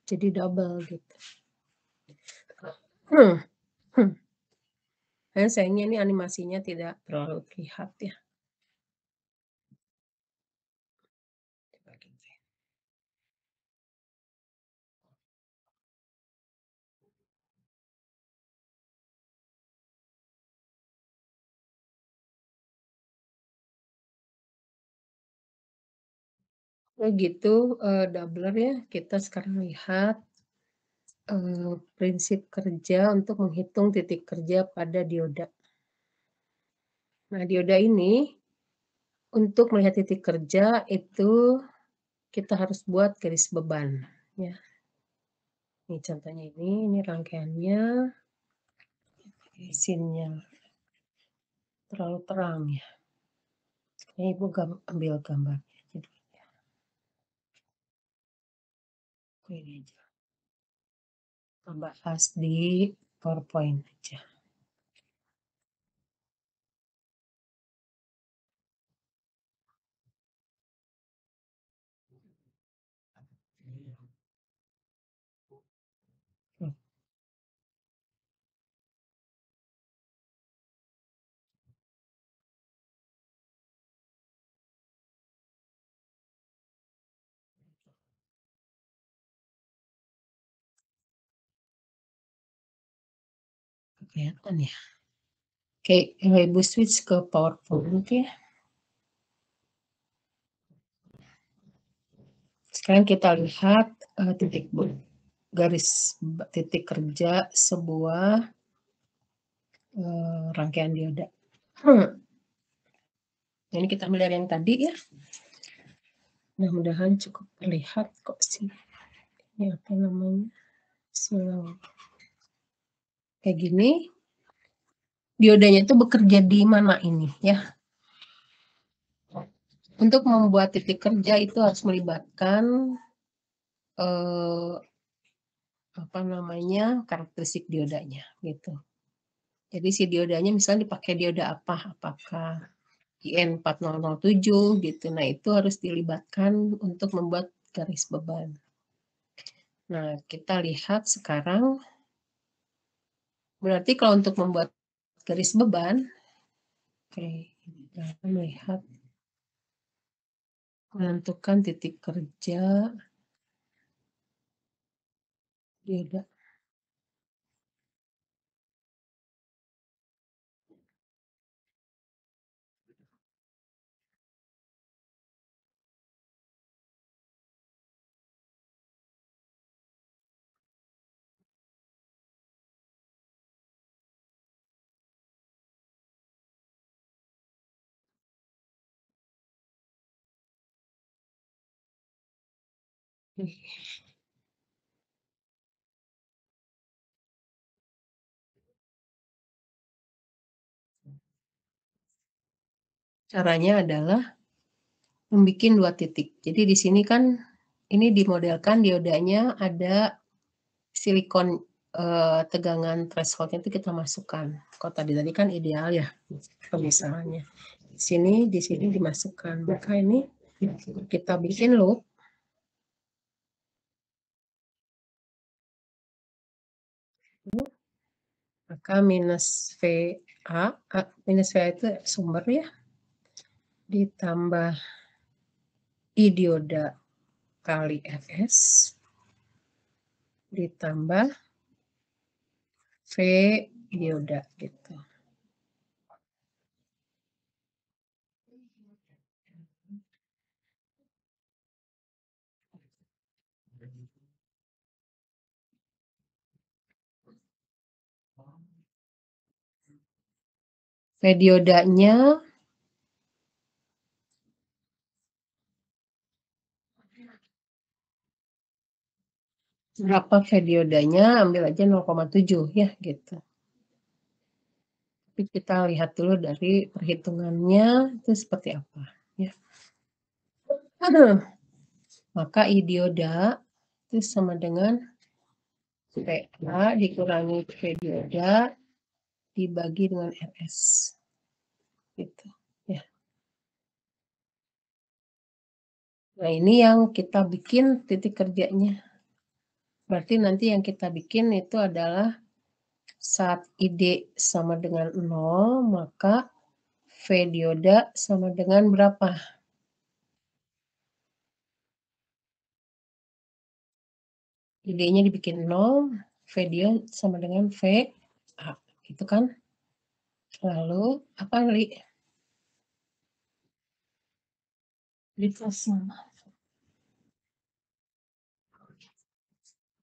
jadi double gitu. Dan sayangnya ini animasinya tidak terlalu terlihat ya. Begitu, doubler ya, kita sekarang lihat, prinsip kerja untuk menghitung titik kerja pada dioda. Nah, dioda ini untuk melihat titik kerja itu kita harus buat garis beban, ya. Ini contohnya ini rangkaiannya, scene-nya terlalu terang ya. Ini Ibu ambil gambarnya jadi ini aja. Kita bahas di PowerPoint aja. Kelihatan ya? Oke, Ibu switch ke PowerPoint ya. Sekarang kita lihat garis titik kerja sebuah rangkaian dioda. Ini kita ambil dari yang tadi ya. Mudah-mudahan cukup terlihat kok sih. Ini apa namanya? Silau. Kayak gini. Diodanya itu bekerja di mana ini ya? Untuk membuat titik kerja itu harus melibatkan apa namanya, karakteristik diodanya gitu. Jadi si diodanya misalnya dipakai dioda apa? Apakah IN4007 gitu. Nah, itu harus dilibatkan untuk membuat garis beban. Nah, kita lihat sekarang berarti kalau untuk membuat garis beban, oke, kita melihat menentukan titik kerja dioda. Caranya adalah membuat 2 titik. Jadi di sini kan ini dimodelkan diodanya ada silikon tegangan threshold itu kita masukkan. Kalau tadi kan ideal ya pemisahannya. Di sini dimasukkan. Maka ini kita bikin loop. Maka minus VA itu sumber ya. Ditambah I dioda kali Fs ditambah V dioda gitu. V diodanya berapa V diodanya, ambil aja 0,7 ya gitu. Tapi kita lihat dulu dari perhitungannya itu seperti apa ya. Maka I dioda itu sama dengan VA dikurangi V dioda dibagi dengan RS. Gitu ya. Nah, ini yang kita bikin titik kerjanya. Berarti nanti yang kita bikin itu adalah saat ID sama dengan 0, maka V dioda sama dengan berapa? ID-nya dibikin 0, V dioda sama dengan VA. Gitu kan? Lalu, apa Li? Di plus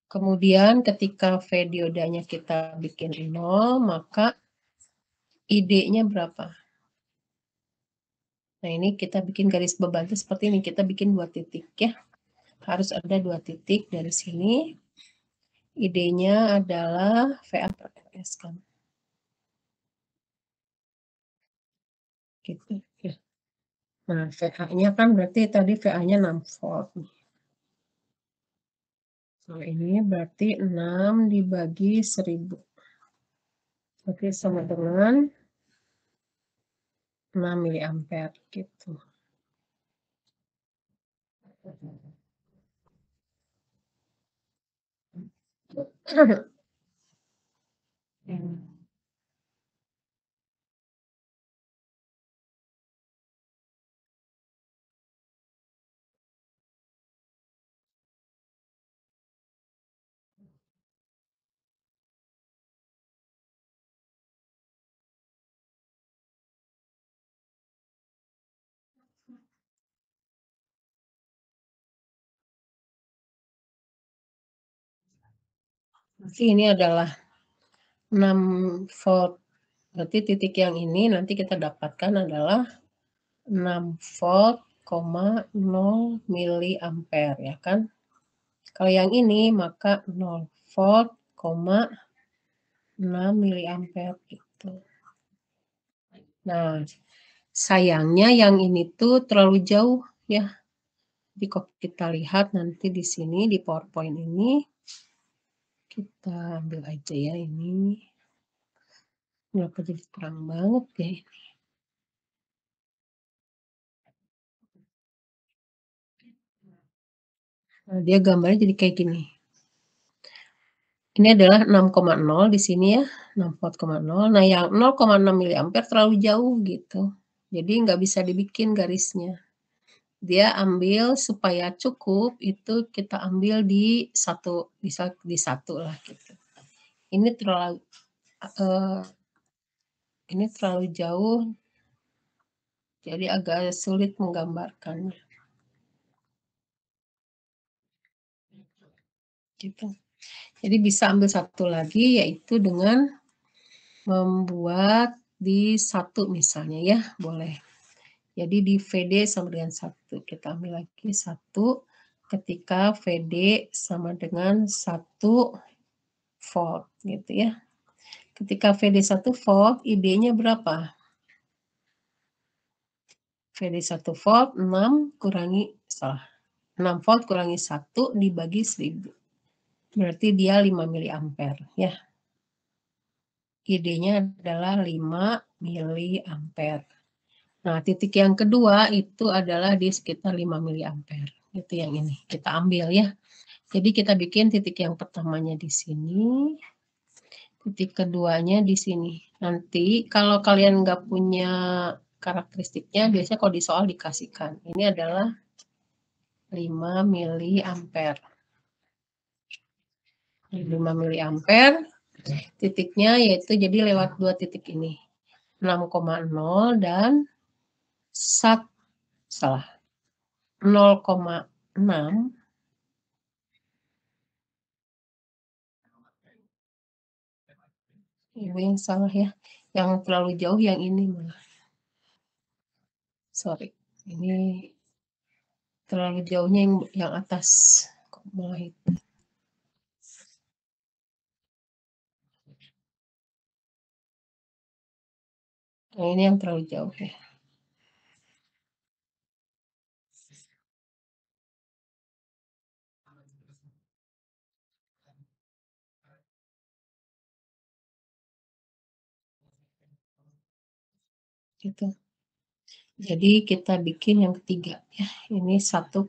Kemudian ketika V diodanya kita bikin 0, maka ID-nya berapa? Nah, ini kita bikin garis beban itu seperti ini, kita bikin 2 titik ya. Harus ada 2 titik dari sini. ID-nya adalah VA per RS kan. Gitu ya. Nah, VA-nya kan berarti tadi VA-nya 6 volt. Nah, ini berarti 6 dibagi 1000. Berarti sama dengan 6 miliampere gitu. Berarti ini adalah 6 volt. Berarti titik yang ini nanti kita dapatkan adalah 6 volt, 0 miliampere ya kan. Kalau yang ini maka 0 volt, 6 miliampere gitu. Nah, sayangnya yang ini tuh terlalu jauh ya. Jadi kalau kita lihat nanti di sini di PowerPoint ini, kita ambil aja ya ini. Kenapa jadi terang banget ya ini? Nah, dia gambarnya jadi kayak gini. Ini adalah 6,0 di sini ya, 6 volt,0. Nah, yang 0,6 miliampere terlalu jauh gitu. Jadi nggak bisa dibikin garisnya. Dia ambil supaya cukup itu kita ambil di satu, bisa di satu lah gitu. Ini terlalu ini terlalu jauh, jadi agak sulit menggambarkannya. Gitu. Jadi bisa ambil satu lagi yaitu dengan membuat di satu misalnya ya, boleh. Jadi di VD sama dengan 1. Kita ambil lagi 1 ketika VD sama dengan 1 volt gitu ya. Ketika VD 1 volt, ID-nya berapa? VD 1 volt 6 kurangi, salah. 6 volt kurangi 1 dibagi 1000. Berarti dia 5 miliampere ya. ID-nya adalah 5 miliampere. Nah, titik yang kedua itu adalah di sekitar 5 miliampere. Itu yang ini. Kita ambil ya. Jadi kita bikin titik yang pertamanya di sini. Titik keduanya di sini. Nanti kalau kalian nggak punya karakteristiknya, biasanya kalau di soal dikasihkan. Ini adalah 5 miliampere. 5 miliampere, titiknya yaitu jadi lewat 2 titik ini. 6,0 dan 0,6. Ibu yang salah ya. Yang terlalu jauh yang ini malah. Sorry. Ini terlalu jauhnya yang atas. Kok malah itu. Nah, ini yang terlalu jauh ya. Gitu. Jadi kita bikin yang ketiga ya. Ini 1,5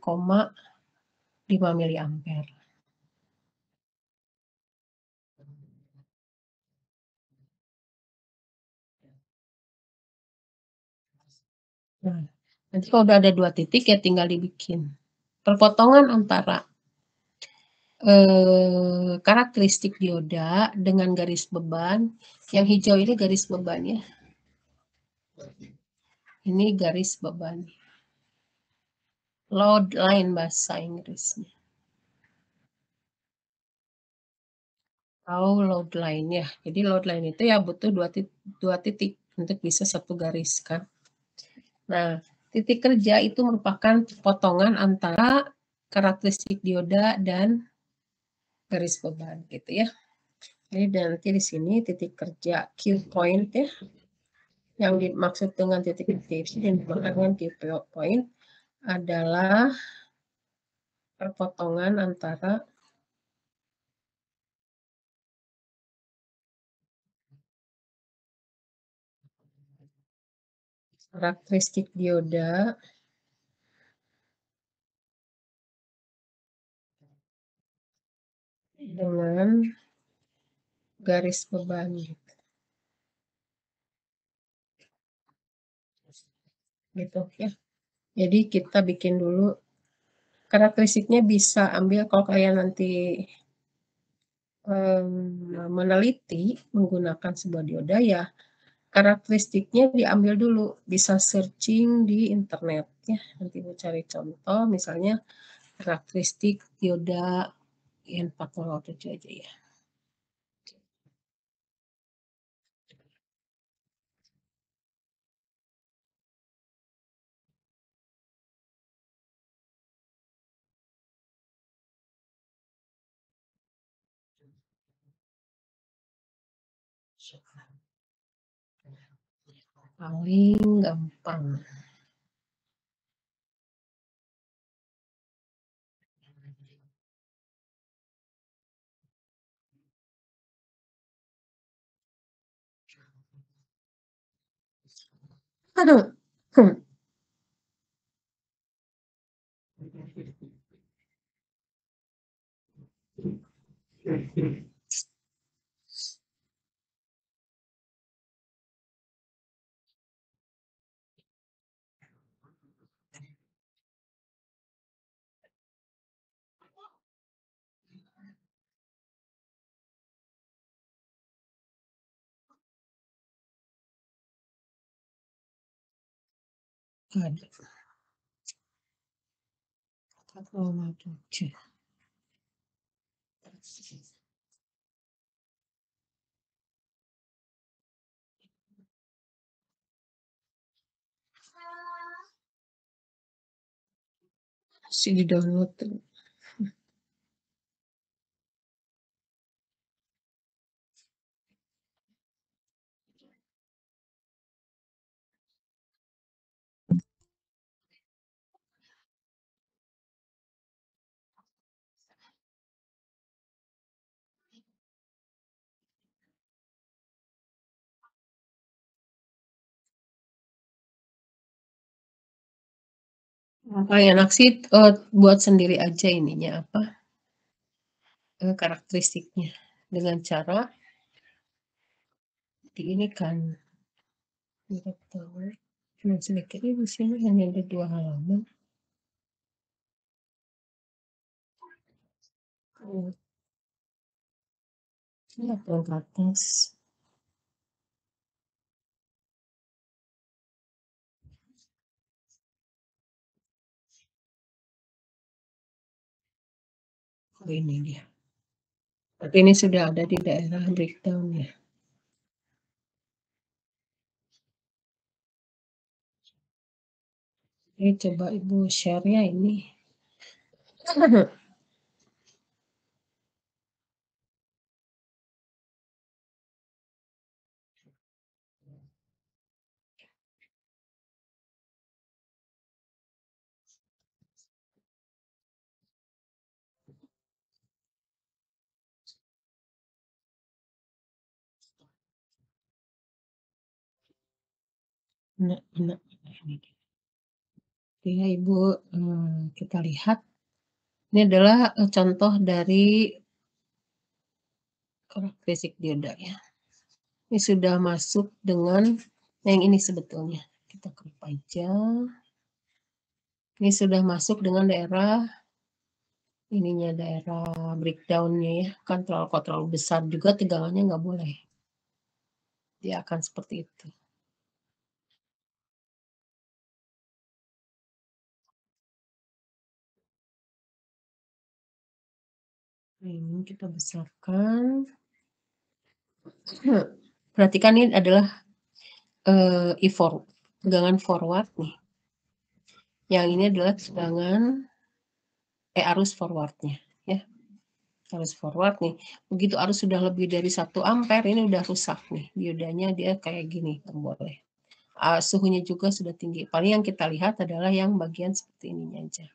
miliampere. Nah, nanti kalau udah ada 2 titik ya tinggal dibikin. Perpotongan antara karakteristik dioda dengan garis beban. Yang hijau ini garis beban ya. Ini garis beban. Load line bahasa Inggrisnya. atau load line ya. Jadi load line itu ya butuh dua titik untuk bisa satu garis kan. Nah, titik kerja itu merupakan potongan antara karakteristik dioda dan garis beban gitu ya. Jadi nanti di sini titik kerja Q point ya. Yang dimaksud dengan titik titik dan dengan Q point adalah perpotongan antara karakteristik dioda dengan garis beban gitu ya. Jadi kita bikin dulu karakteristiknya, bisa ambil kalau kalian nanti meneliti menggunakan sebuah dioda ya, karakteristiknya diambil dulu, bisa searching di internet ya. Nanti mau cari contoh misalnya karakteristik dioda N4007 aja ya. Paling gampang. Aduh. Ada. 4007. Masih di download tuh. Paling enak sih buat sendiri aja ininya apa, karakteristiknya dengan cara di ini kan gitu. Cuma sedikit di sini hanya ada 2 halaman. Iya, yang ke atas. Oh, ini dia. Tapi ini sudah ada di daerah breakdown ya. Ini coba Ibu share ya ini. Nah, nah, ini dia. Oke ya Ibu, kita lihat. Ini adalah contoh dari karakteristik dioda ya. Ini sudah masuk dengan yang ini sebetulnya. Kita klik aja. Ini sudah masuk dengan daerah ininya, daerah breakdown-nya ya. Kan kalau terlalu besar juga tegangannya nggak boleh. Dia akan seperti itu. Nah, ini kita besarkan. Perhatikan ini adalah, tegangan forward nih. Yang ini adalah arus forward-nya ya. Arus forward nih. Begitu arus sudah lebih dari 1 ampere ini udah rusak nih, diodanya dia kayak gini, nggak boleh. Suhunya juga sudah tinggi. Paling yang kita lihat adalah yang bagian seperti ininya aja.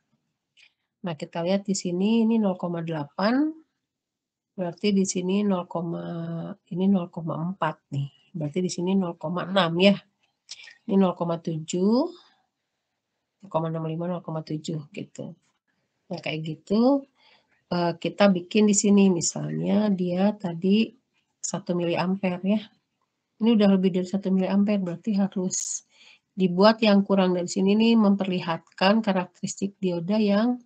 Nah, kita lihat di sini ini 0,8, berarti di sini ini 0,4 nih. Berarti di sini 0,6 ya. Ini 0,7, 0,65, 0,7 gitu. Nah, kayak gitu kita bikin di sini misalnya dia tadi 1 miliampere ya. Ini udah lebih dari 1 miliampere berarti harus dibuat yang kurang dari sini nih memperlihatkan karakteristik dioda yang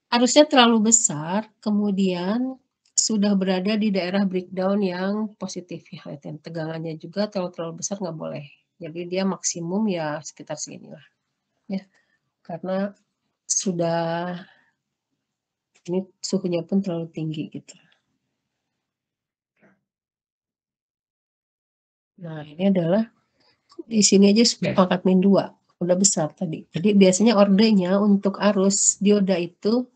arusnya terlalu besar, kemudian sudah berada di daerah breakdown yang positif ya, lihatin tegangannya juga terlalu besar nggak boleh. Jadi dia maksimum ya sekitar seginilah ya. Karena sudah ini suhunya pun terlalu tinggi gitu. Nah, ini adalah di sini aja sudah pangkat min 2, udah besar tadi. Jadi biasanya ordenya untuk arus dioda itu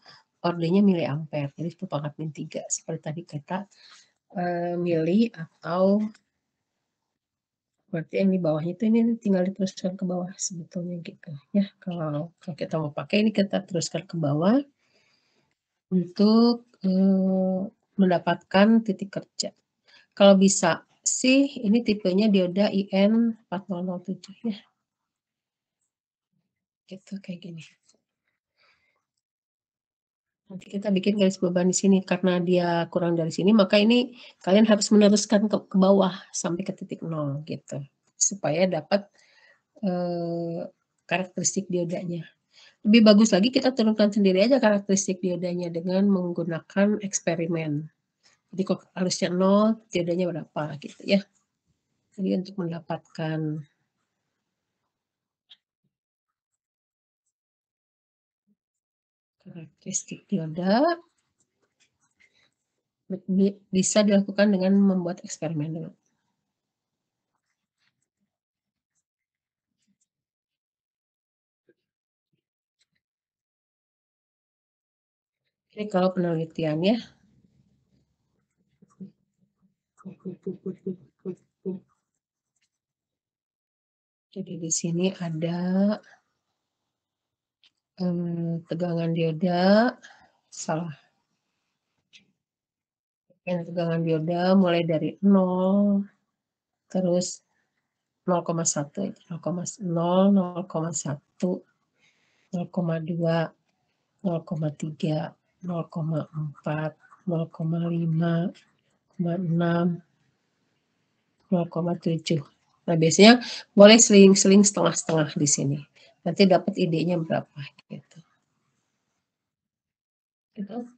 ordenya miliampere, jadi itu pangkat min 3 seperti tadi kita mili atau berarti yang di bawahnya itu ini tinggal diteruskan ke bawah sebetulnya gitu ya. Kalau kita mau pakai ini kita teruskan ke bawah untuk mendapatkan titik kerja. Kalau bisa sih ini tipenya dioda IN4007 ya. Gitu kayak gini. Nanti kita bikin garis beban di sini karena dia kurang dari sini maka ini kalian harus meneruskan ke bawah sampai ke titik 0 gitu. Supaya dapat karakteristik diodanya. Lebih bagus lagi kita turunkan sendiri aja karakteristik diodanya dengan menggunakan eksperimen. Jadi kok arusnya 0, diodanya berapa gitu ya. Jadi untuk mendapatkan karakteristik dioda bisa dilakukan dengan membuat eksperimen dulu. Ini kalau penelitiannya jadi di sini ada tegangan dioda salah. Tegangan dioda mulai dari 0 terus 0,1, 0,0, 0,1, 0,2, 0,3, 0,4, 0,5, 0,6, 0,7. Nah, biasanya boleh seling-seling setengah-setengah di sini. Nanti dapat idenya berapa gitu. Gitu.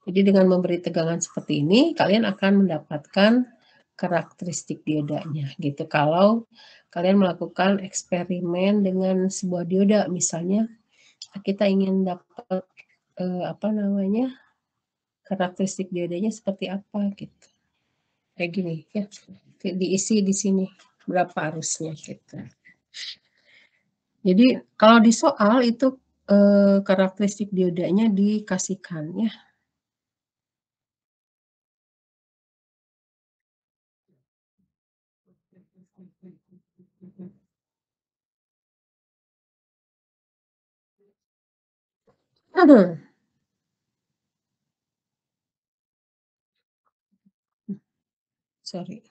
Jadi dengan memberi tegangan seperti ini, kalian akan mendapatkan karakteristik diodanya gitu. Kalau kalian melakukan eksperimen dengan sebuah dioda, misalnya kita ingin dapat karakteristik diodanya seperti apa gitu. Kayak gini ya, diisi di sini berapa arusnya gitu. Jadi kalau di soal itu karakteristik diodanya dikasihkan ya. Sorry.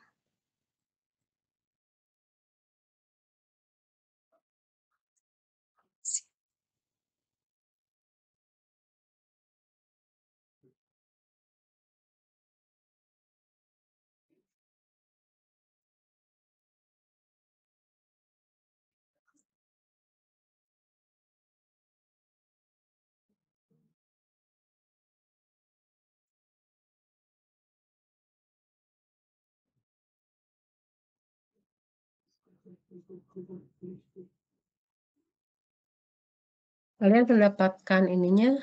Kalian mendapatkan ininya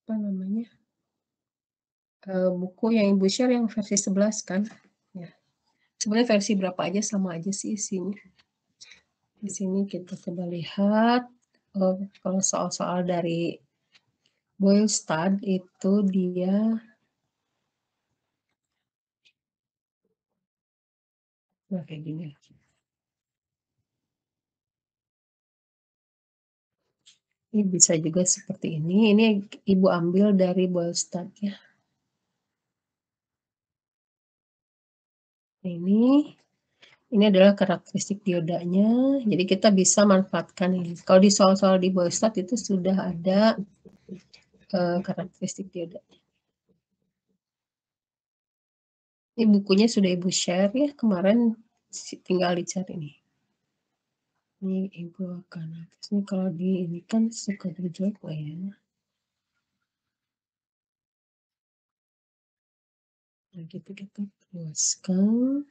apa namanya? Buku yang Ibu share yang versi 11 kan? Ya. Sebenarnya versi berapa aja sama aja sih isinya. Di sini kita coba lihat, kalau soal-soal dari Boylestad itu dia nah kayak gini. Ini bisa juga seperti ini. Ini Ibu ambil dari Boylestad ya. Ini adalah karakteristik diodanya. Jadi kita bisa manfaatkan ini. Kalau di soal-soal di Boylestad itu sudah ada karakteristik diodanya. Ini bukunya sudah Ibu share ya kemarin, tinggal dicari nih. Ini Ibu akan ini kalau di ini kan suka jelek lah ya. Nah gitu kita luaskan.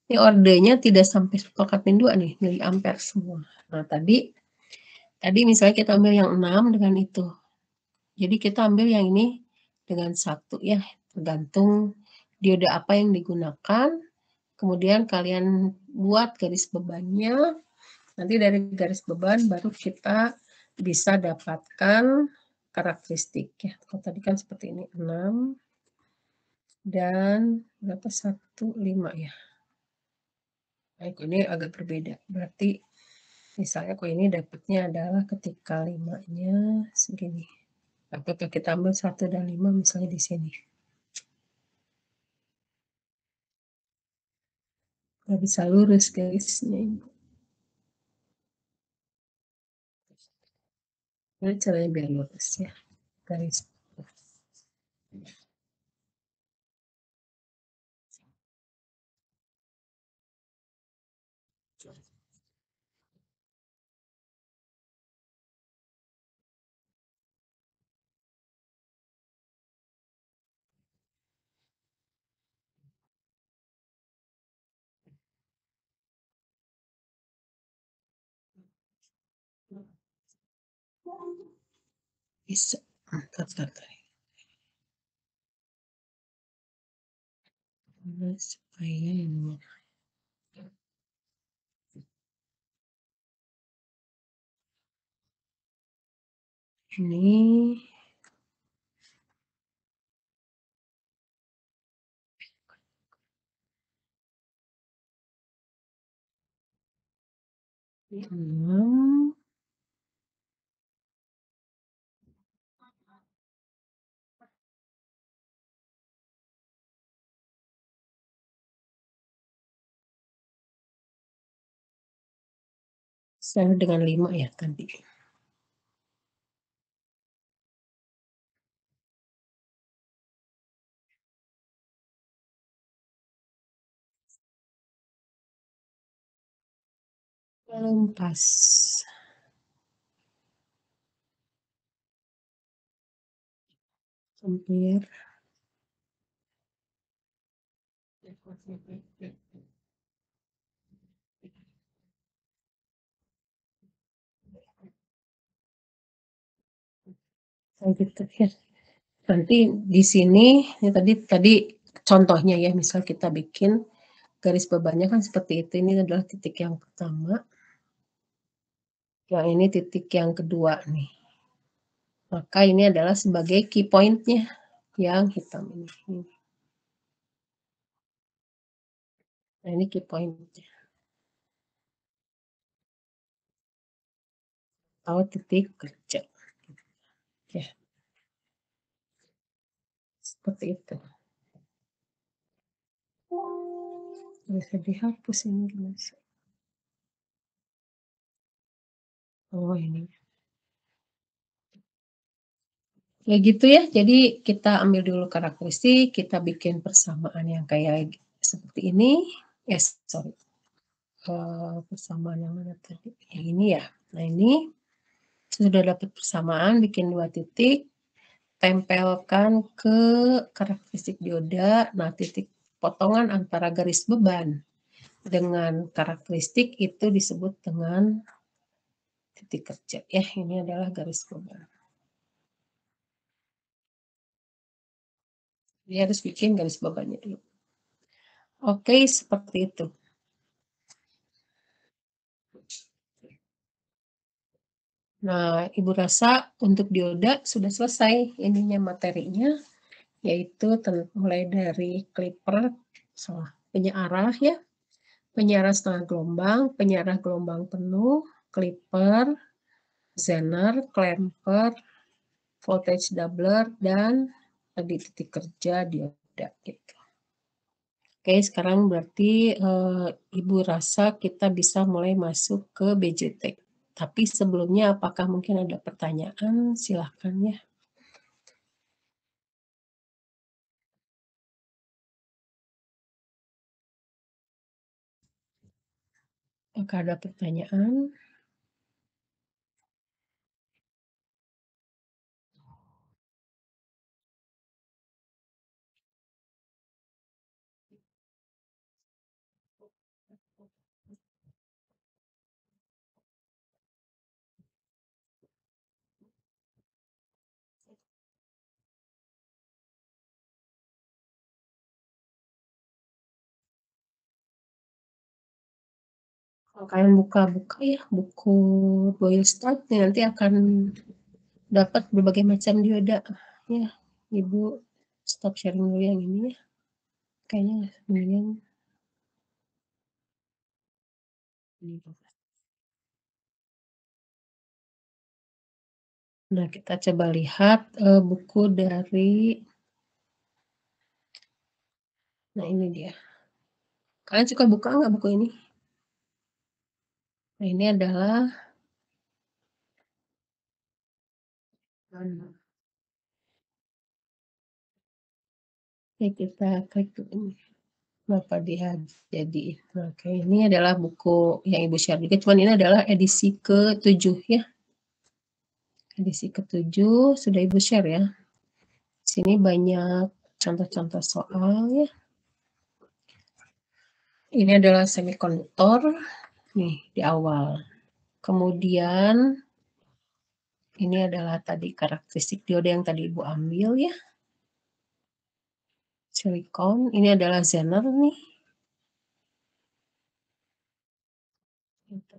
Ini ordenya tidak sampai sepakat min 2 nih, miliampere semua. Nah tadi misalnya kita ambil yang 6 dengan itu. Jadi kita ambil yang ini dengan 1 ya, tergantung dioda apa yang digunakan. Kemudian kalian buat garis bebannya. Nanti dari garis beban baru kita bisa dapatkan karakteristik ya. Kalau tadi kan seperti ini 6 dan berapa 1, 5 ya. Nah, ini agak berbeda. Berarti misalnya kok ini dapatnya adalah ketika 5-nya segini. Apakah kita ambil 1 dan 5 misalnya di sini. Nggak bisa lurus garisnya. Ini caranya biar lurus ya. Garis. Bisa. Supaya ini ini 6 sama dengan 5 ya tadi. Belum pas. Hampir. Kayak gitu ya. Nanti di sini ya tadi contohnya ya, misal kita bikin garis bebannya kan seperti itu. Ini adalah titik yang pertama. Yang ini titik yang kedua nih. Maka ini adalah sebagai key point-nya yang hitam ini. Nah, ini key point-nya. Atau titik kerja. Ya. Seperti itu. Bisa dihapus ini mas. Oh ini. Ya gitu ya. Jadi kita ambil dulu karakteristik, kita bikin persamaan yang kayak seperti ini. Yes, sorry. Persamaan yang mana tadi? Yang ini ya. Nah ini sudah dapat persamaan, bikin 2 titik, tempelkan ke karakteristik dioda. Nah titik potongan antara garis beban dengan karakteristik itu disebut dengan titik kerja ya. Ini adalah garis beban. Dia harus bikin garis bebannya dulu. Oke, seperti itu. Nah, Ibu rasa untuk dioda sudah selesai ininya materinya, yaitu mulai dari clipper, penyearah ya, penyearah setengah gelombang, penyearah gelombang penuh, clipper, zener, clamper, voltage doubler, dan tadi titik kerja dioda gitu. Oke, sekarang berarti Ibu rasa kita bisa mulai masuk ke BJT. Tapi sebelumnya apakah mungkin ada pertanyaan? Silahkan ya. Apakah ada pertanyaan? Kalau kalian buka-buka ya buku Boyle Start nanti akan dapat berbagai macam dioda ya. Ibu stop sharing dulu yang ini ya. Kayaknya mendingan Nah, kita coba lihat buku dari Nah, ini dia. Kalian suka buka nggak buku ini? Nah, ini adalah Oke, kita klik ini. Kenapa dia jadi Oke, ini adalah buku yang Ibu share juga, cuman ini adalah edisi ke-7 ya. Edisi ke-7 sudah Ibu share ya. Sini banyak contoh-contoh soal ya. Ini adalah semikonduktor nih di awal. Kemudian ini adalah tadi karakteristik dioda yang tadi Ibu ambil ya. Silikon, ini adalah zener nih.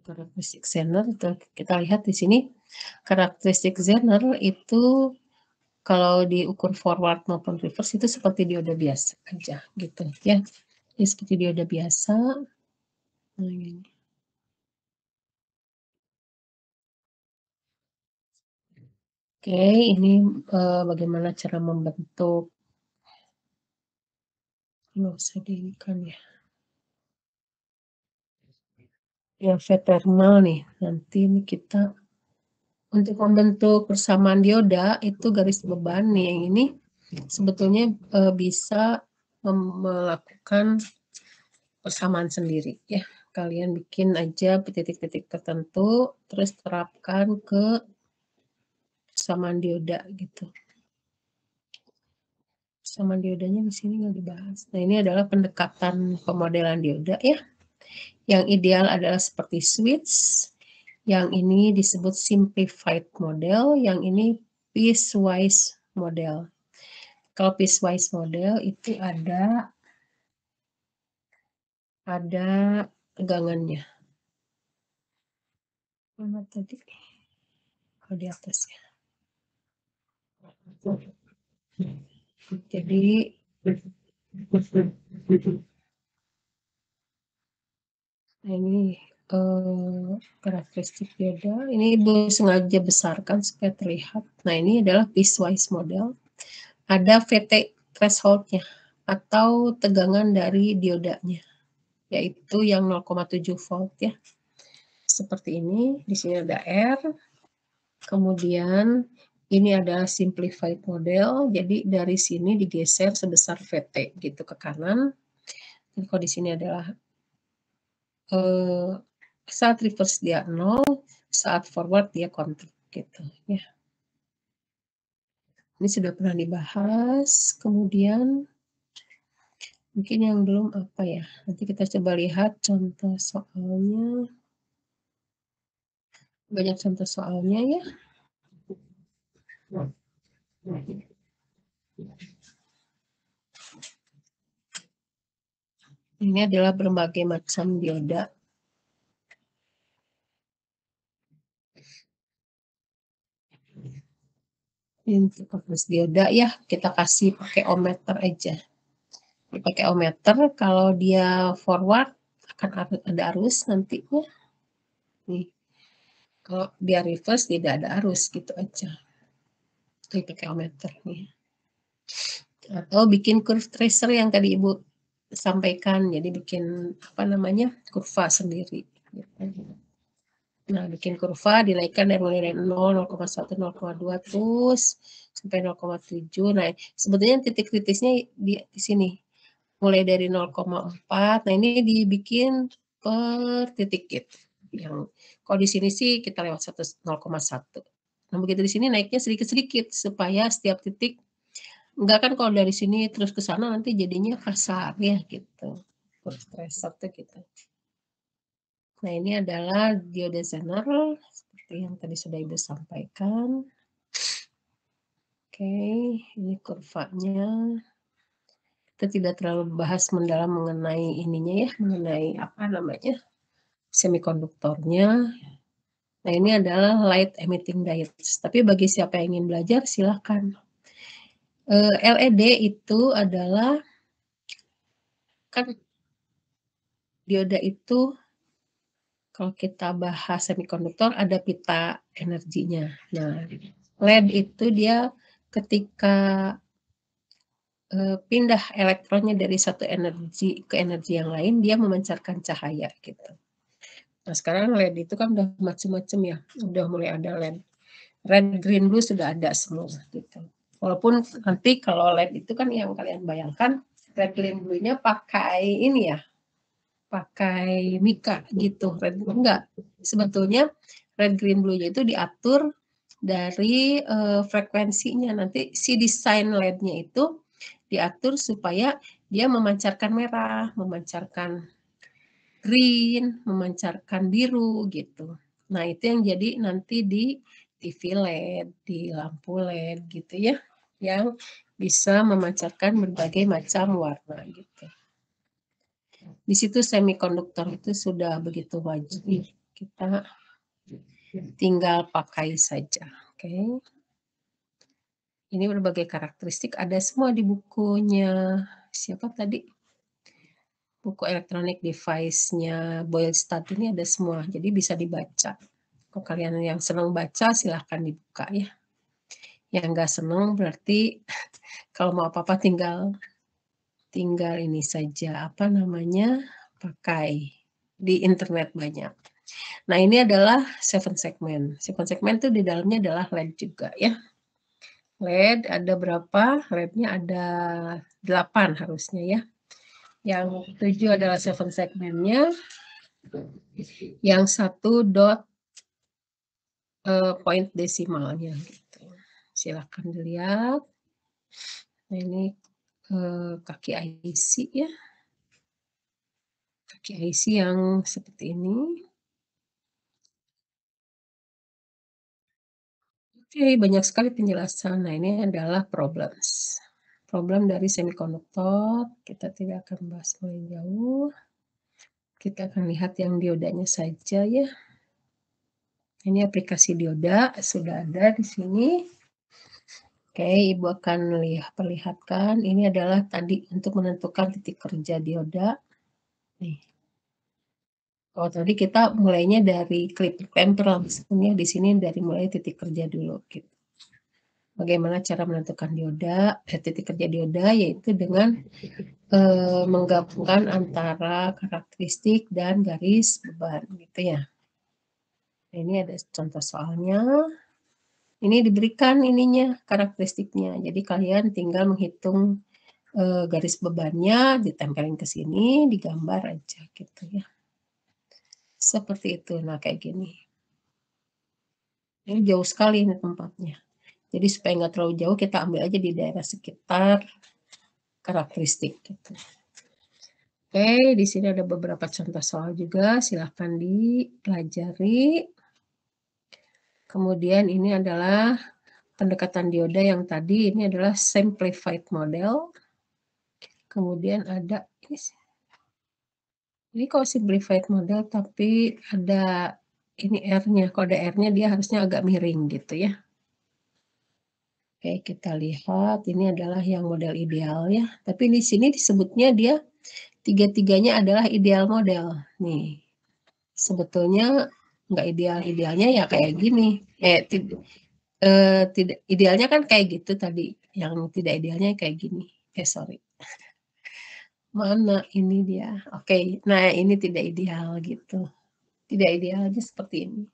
Karakteristik zener kita lihat di sini karakteristik zener itu kalau diukur forward maupun reverse itu seperti dioda biasa aja gitu ya. Ini seperti dioda biasa. Nah, ini. Oke, ini bagaimana cara membentuk nggak usah diinkan ya. Ya, V-thermal nih. Nanti ini kita untuk membentuk persamaan dioda itu garis beban nih yang ini sebetulnya bisa melakukan persamaan sendiri ya. Kalian bikin aja titik-titik tertentu terus terapkan ke persamaan dioda gitu. Persamaan diodanya di sini nggak dibahas. Nah, ini adalah pendekatan pemodelan dioda ya. Yang ideal adalah seperti switch. Yang ini disebut simplified model, yang ini piecewise model. Kalau piecewise model itu ada tegangannya. Mana tadi? Kalau di atas ya. Jadi ini karakteristik dioda. Ini Ibu sengaja besarkan supaya terlihat. Nah, ini adalah piecewise model. Ada VT threshold-nya atau tegangan dari diodanya, yaitu yang 0,7 volt ya. Seperti ini, di sini ada R. Kemudian ini adalah simplified model, jadi dari sini digeser sebesar VT gitu ke kanan. Dan kalau di sini adalah saat reverse dia 0, saat forward dia kontak gitu ya. Ini sudah pernah dibahas. Kemudian Mungkin yang belum apa ya, nanti kita coba lihat contoh soalnya. Banyak contoh soalnya ya. Ini adalah berbagai macam dioda. Untuk fokus dioda ya, kita kasih pakai ohmmeter aja. Pakai ohmmeter, kalau dia forward akan ada arus nantinya. Nih, kalau dia reverse tidak ada arus gitu aja. Ini pakai ohmmeter nih. Atau bikin curve tracer yang tadi Ibu sampaikan, jadi bikin apa namanya, kurva sendiri. Nah, bikin kurva dinaikkan dari mulai dari 0, 0,1, 0,2 terus sampai 0,7. Nah, sebetulnya titik kritisnya di sini. Mulai dari 0,4. Nah, ini dibikin per titik gitu. Yang kalau di sini sih kita lewat 0,1. Nah, begitu di sini naiknya sedikit-sedikit supaya setiap titik enggak kan kalau dari sini terus ke sana nanti jadinya kasar ya gitu. Curve tracer tuh gitu. Nah, ini adalah diode Zener seperti yang tadi sudah Ibu sampaikan. Oke, ini kurvanya. Kita tidak terlalu bahas mendalam mengenai ininya ya, mengenai apa namanya, semikonduktornya. Nah, ini adalah light emitting diodes. Tapi bagi siapa yang ingin belajar silakan. LED itu adalah kan dioda itu kalau kita bahas semikonduktor ada pita energinya. Nah, LED itu dia ketika pindah elektronnya dari satu energi ke energi yang lain, dia memancarkan cahaya gitu. Nah, sekarang LED itu kan udah macam-macam ya, udah mulai ada LED red, green, blue sudah ada semua gitu. Walaupun nanti kalau LED itu kan yang kalian bayangkan red, green, blue-nya pakai ini ya, pakai mika gitu. Red enggak, sebetulnya red, green, blue-nya itu diatur dari frekuensinya. Nanti si desain LED-nya itu diatur supaya dia memancarkan merah, memancarkan green, memancarkan biru gitu. Nah, itu yang jadi nanti di TV LED, di lampu LED gitu ya, yang bisa memancarkan berbagai macam warna gitu. Di situ semikonduktor itu sudah begitu wajib, kita tinggal pakai saja. Oke. Ini berbagai karakteristik ada semua di bukunya. Siapa tadi? Buku elektronik device-nya Boylestad ini ada semua, jadi bisa dibaca. Kalau kalian yang senang baca silahkan dibuka ya. Yang nggak senang berarti kalau mau apa-apa tinggal ini saja, apa namanya, pakai di internet banyak. Nah, ini adalah 7 segmen. 7 segmen itu di dalamnya adalah LED juga ya. LED ada berapa? LED-nya ada 8 harusnya ya. Yang 7 adalah 7 segmennya. Yang 1 dot point desimalnya gitu. Silakan dilihat. Nah, ini kaki IC ya. Kaki IC yang seperti ini. Oke, banyak sekali penjelasan. Nah, ini adalah problems. Problem dari semikonduktor, kita tidak akan bahas lebih jauh. Kita akan lihat yang diodanya saja ya. Ini aplikasi dioda sudah ada di sini. Oke, Ibu akan perlihatkan. Ini adalah tadi untuk menentukan titik kerja dioda. Nih. Oh, tadi kita mulainya dari klip temper langsungnya di sini dari mulai titik kerja dulu gitu. Bagaimana cara menentukan dioda, titik kerja dioda yaitu dengan menggabungkan antara karakteristik dan garis beban gitu ya. Nah, ini ada contoh soalnya. Ini diberikan ininya karakteristiknya. Jadi kalian tinggal menghitung garis bebannya, ditempelin ke sini, digambar aja gitu ya. Seperti itu. Nah, kayak gini. Ini jauh sekali ini tempatnya. Jadi supaya nggak terlalu jauh, kita ambil aja di daerah sekitar karakteristik gitu. Oke, di sini ada beberapa contoh soal juga, silahkan dipelajari. Kemudian ini adalah pendekatan dioda yang tadi, ini adalah simplified model. Kemudian ada, ini kok simplified model tapi ada ini R-nya, kalau ada R-nya dia harusnya agak miring gitu ya. Oke, kita lihat ini adalah yang model ideal ya. Tapi di sini disebutnya dia tiga-tiganya adalah ideal model. Nih, sebetulnya nggak ideal-idealnya ya kayak gini. Tidak idealnya kan kayak gitu tadi. Yang tidak idealnya kayak gini. Sorry. Mana ini dia? Oke, nah ini tidak ideal gitu. Tidak idealnya seperti ini.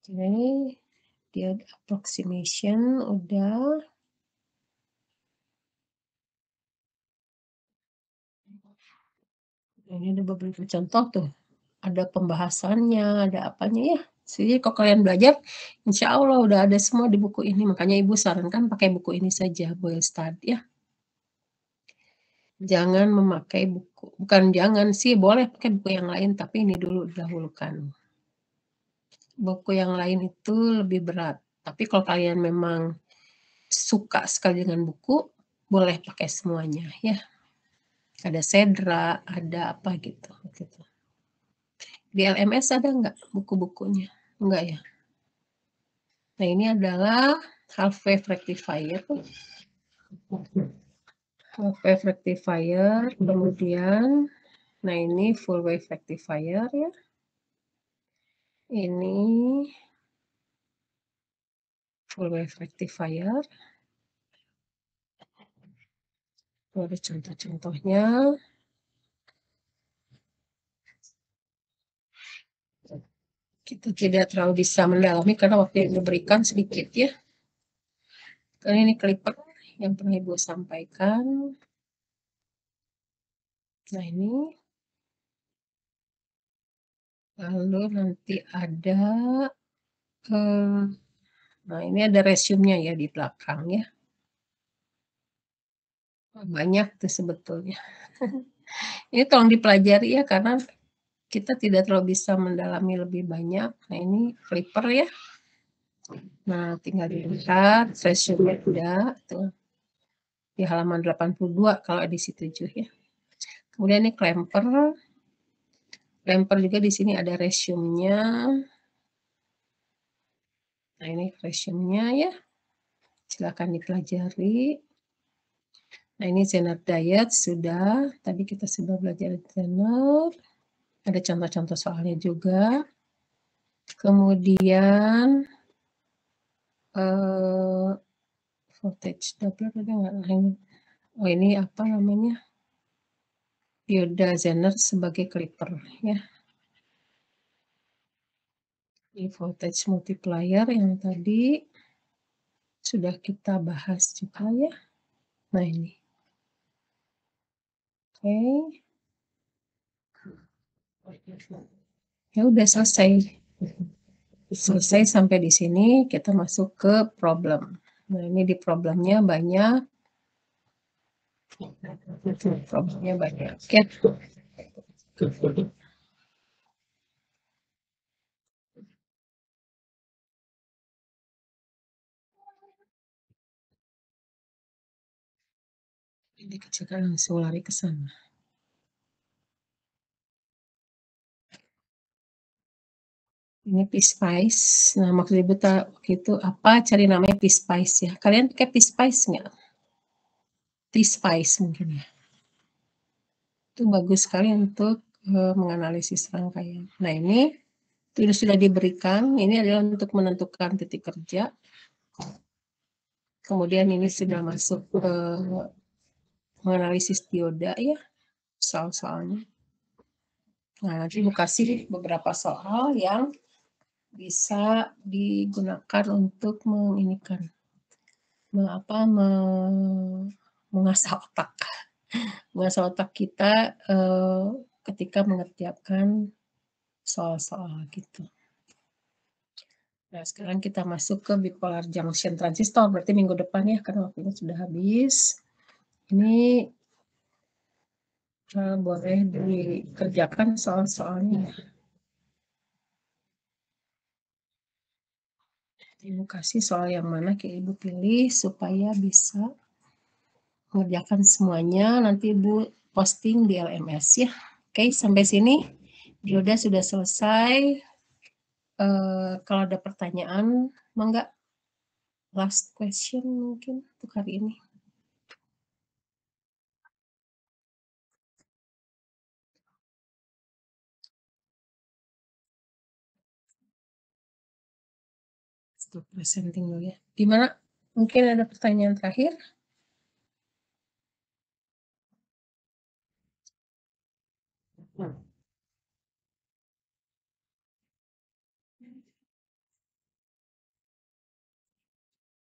Oke, dia approximation udah. Ini ada beberapa contoh tuh. Ada pembahasannya, ada apanya ya. Jadi kalau kalian belajar, insya Allah udah ada semua di buku ini. Makanya Ibu sarankan pakai buku ini saja, Boyle Stud ya. Jangan memakai buku, bukan jangan sih, boleh pakai buku yang lain, tapi ini dulu dahulukan. Buku yang lain itu lebih berat. Tapi kalau kalian memang suka sekali dengan buku, boleh pakai semuanya ya. Ada Sedra, ada apa gitu. Di LMS ada nggak buku-bukunya? Enggak ya. Nah ini adalah half wave rectifier. Half wave rectifier, kemudian, nah ini full wave rectifier ya. Ini full wave rectifier. Ada contoh-contohnya. Kita tidak terlalu bisa mendalami karena waktu yang diberikan sedikit ya. Karena ini clipper yang pernah Ibu sampaikan. Nah ini. Lalu nanti ada, nah ini ada resume-nya ya di belakang ya. Banyak tuh sebetulnya. Ini tolong dipelajari ya karena kita tidak terlalu bisa mendalami lebih banyak. Nah ini flipper ya. Nah tinggal dilihat resume-nya udah tuh di halaman 82 kalau edisi 7 ya. Kemudian ini clamper. Clamper juga di sini ada resume-nya. Nah ini resume-nya ya. Silakan dipelajari. Nah ini Zener diet sudah. Tadi kita sudah belajar Zener. Ada contoh-contoh soalnya juga. Kemudian voltage doubler ada nggak? Oh ini apa namanya? Dioda Zener sebagai clipper ya. Ini voltage multiplier yang tadi sudah kita bahas juga ya. Nah ini. Oke. Ya udah selesai. Selesai sampai di sini kita masuk ke problem. Nah ini di problemnya banyak. Problemnya banyak. Oke. Ini kecilkan langsung lari ke sana. Ini PSpice. Nah, maksud Ibu itu apa? Cari namanya PSpice ya. Kalian pakai PSpice nggak? PSpice mungkin ya. Itu bagus sekali untuk menganalisis rangkaian. Nah, ini itu sudah diberikan. Ini adalah untuk menentukan titik kerja. Kemudian ini sudah masuk ke menganalisis dioda ya. Soal-soalnya. Nah, nanti Ibu kasih beberapa soal yang bisa digunakan untuk mengasah otak. Mengasah otak kita ketika mengerjakan soal-soal gitu. Nah, sekarang kita masuk ke bipolar junction transistor, berarti minggu depan ya, karena waktunya sudah habis. Ini Boleh dikerjakan soal-soalnya. Ibu kasih soal yang mana Ibu pilih supaya bisa mengerjakan semuanya, nanti Ibu posting di LMS ya. Oke, sampai sini Yoda sudah selesai. Kalau ada pertanyaan, mangga last question mungkin untuk hari ini. Stop presenting dulu ya. Gimana? Mungkin ada pertanyaan terakhir?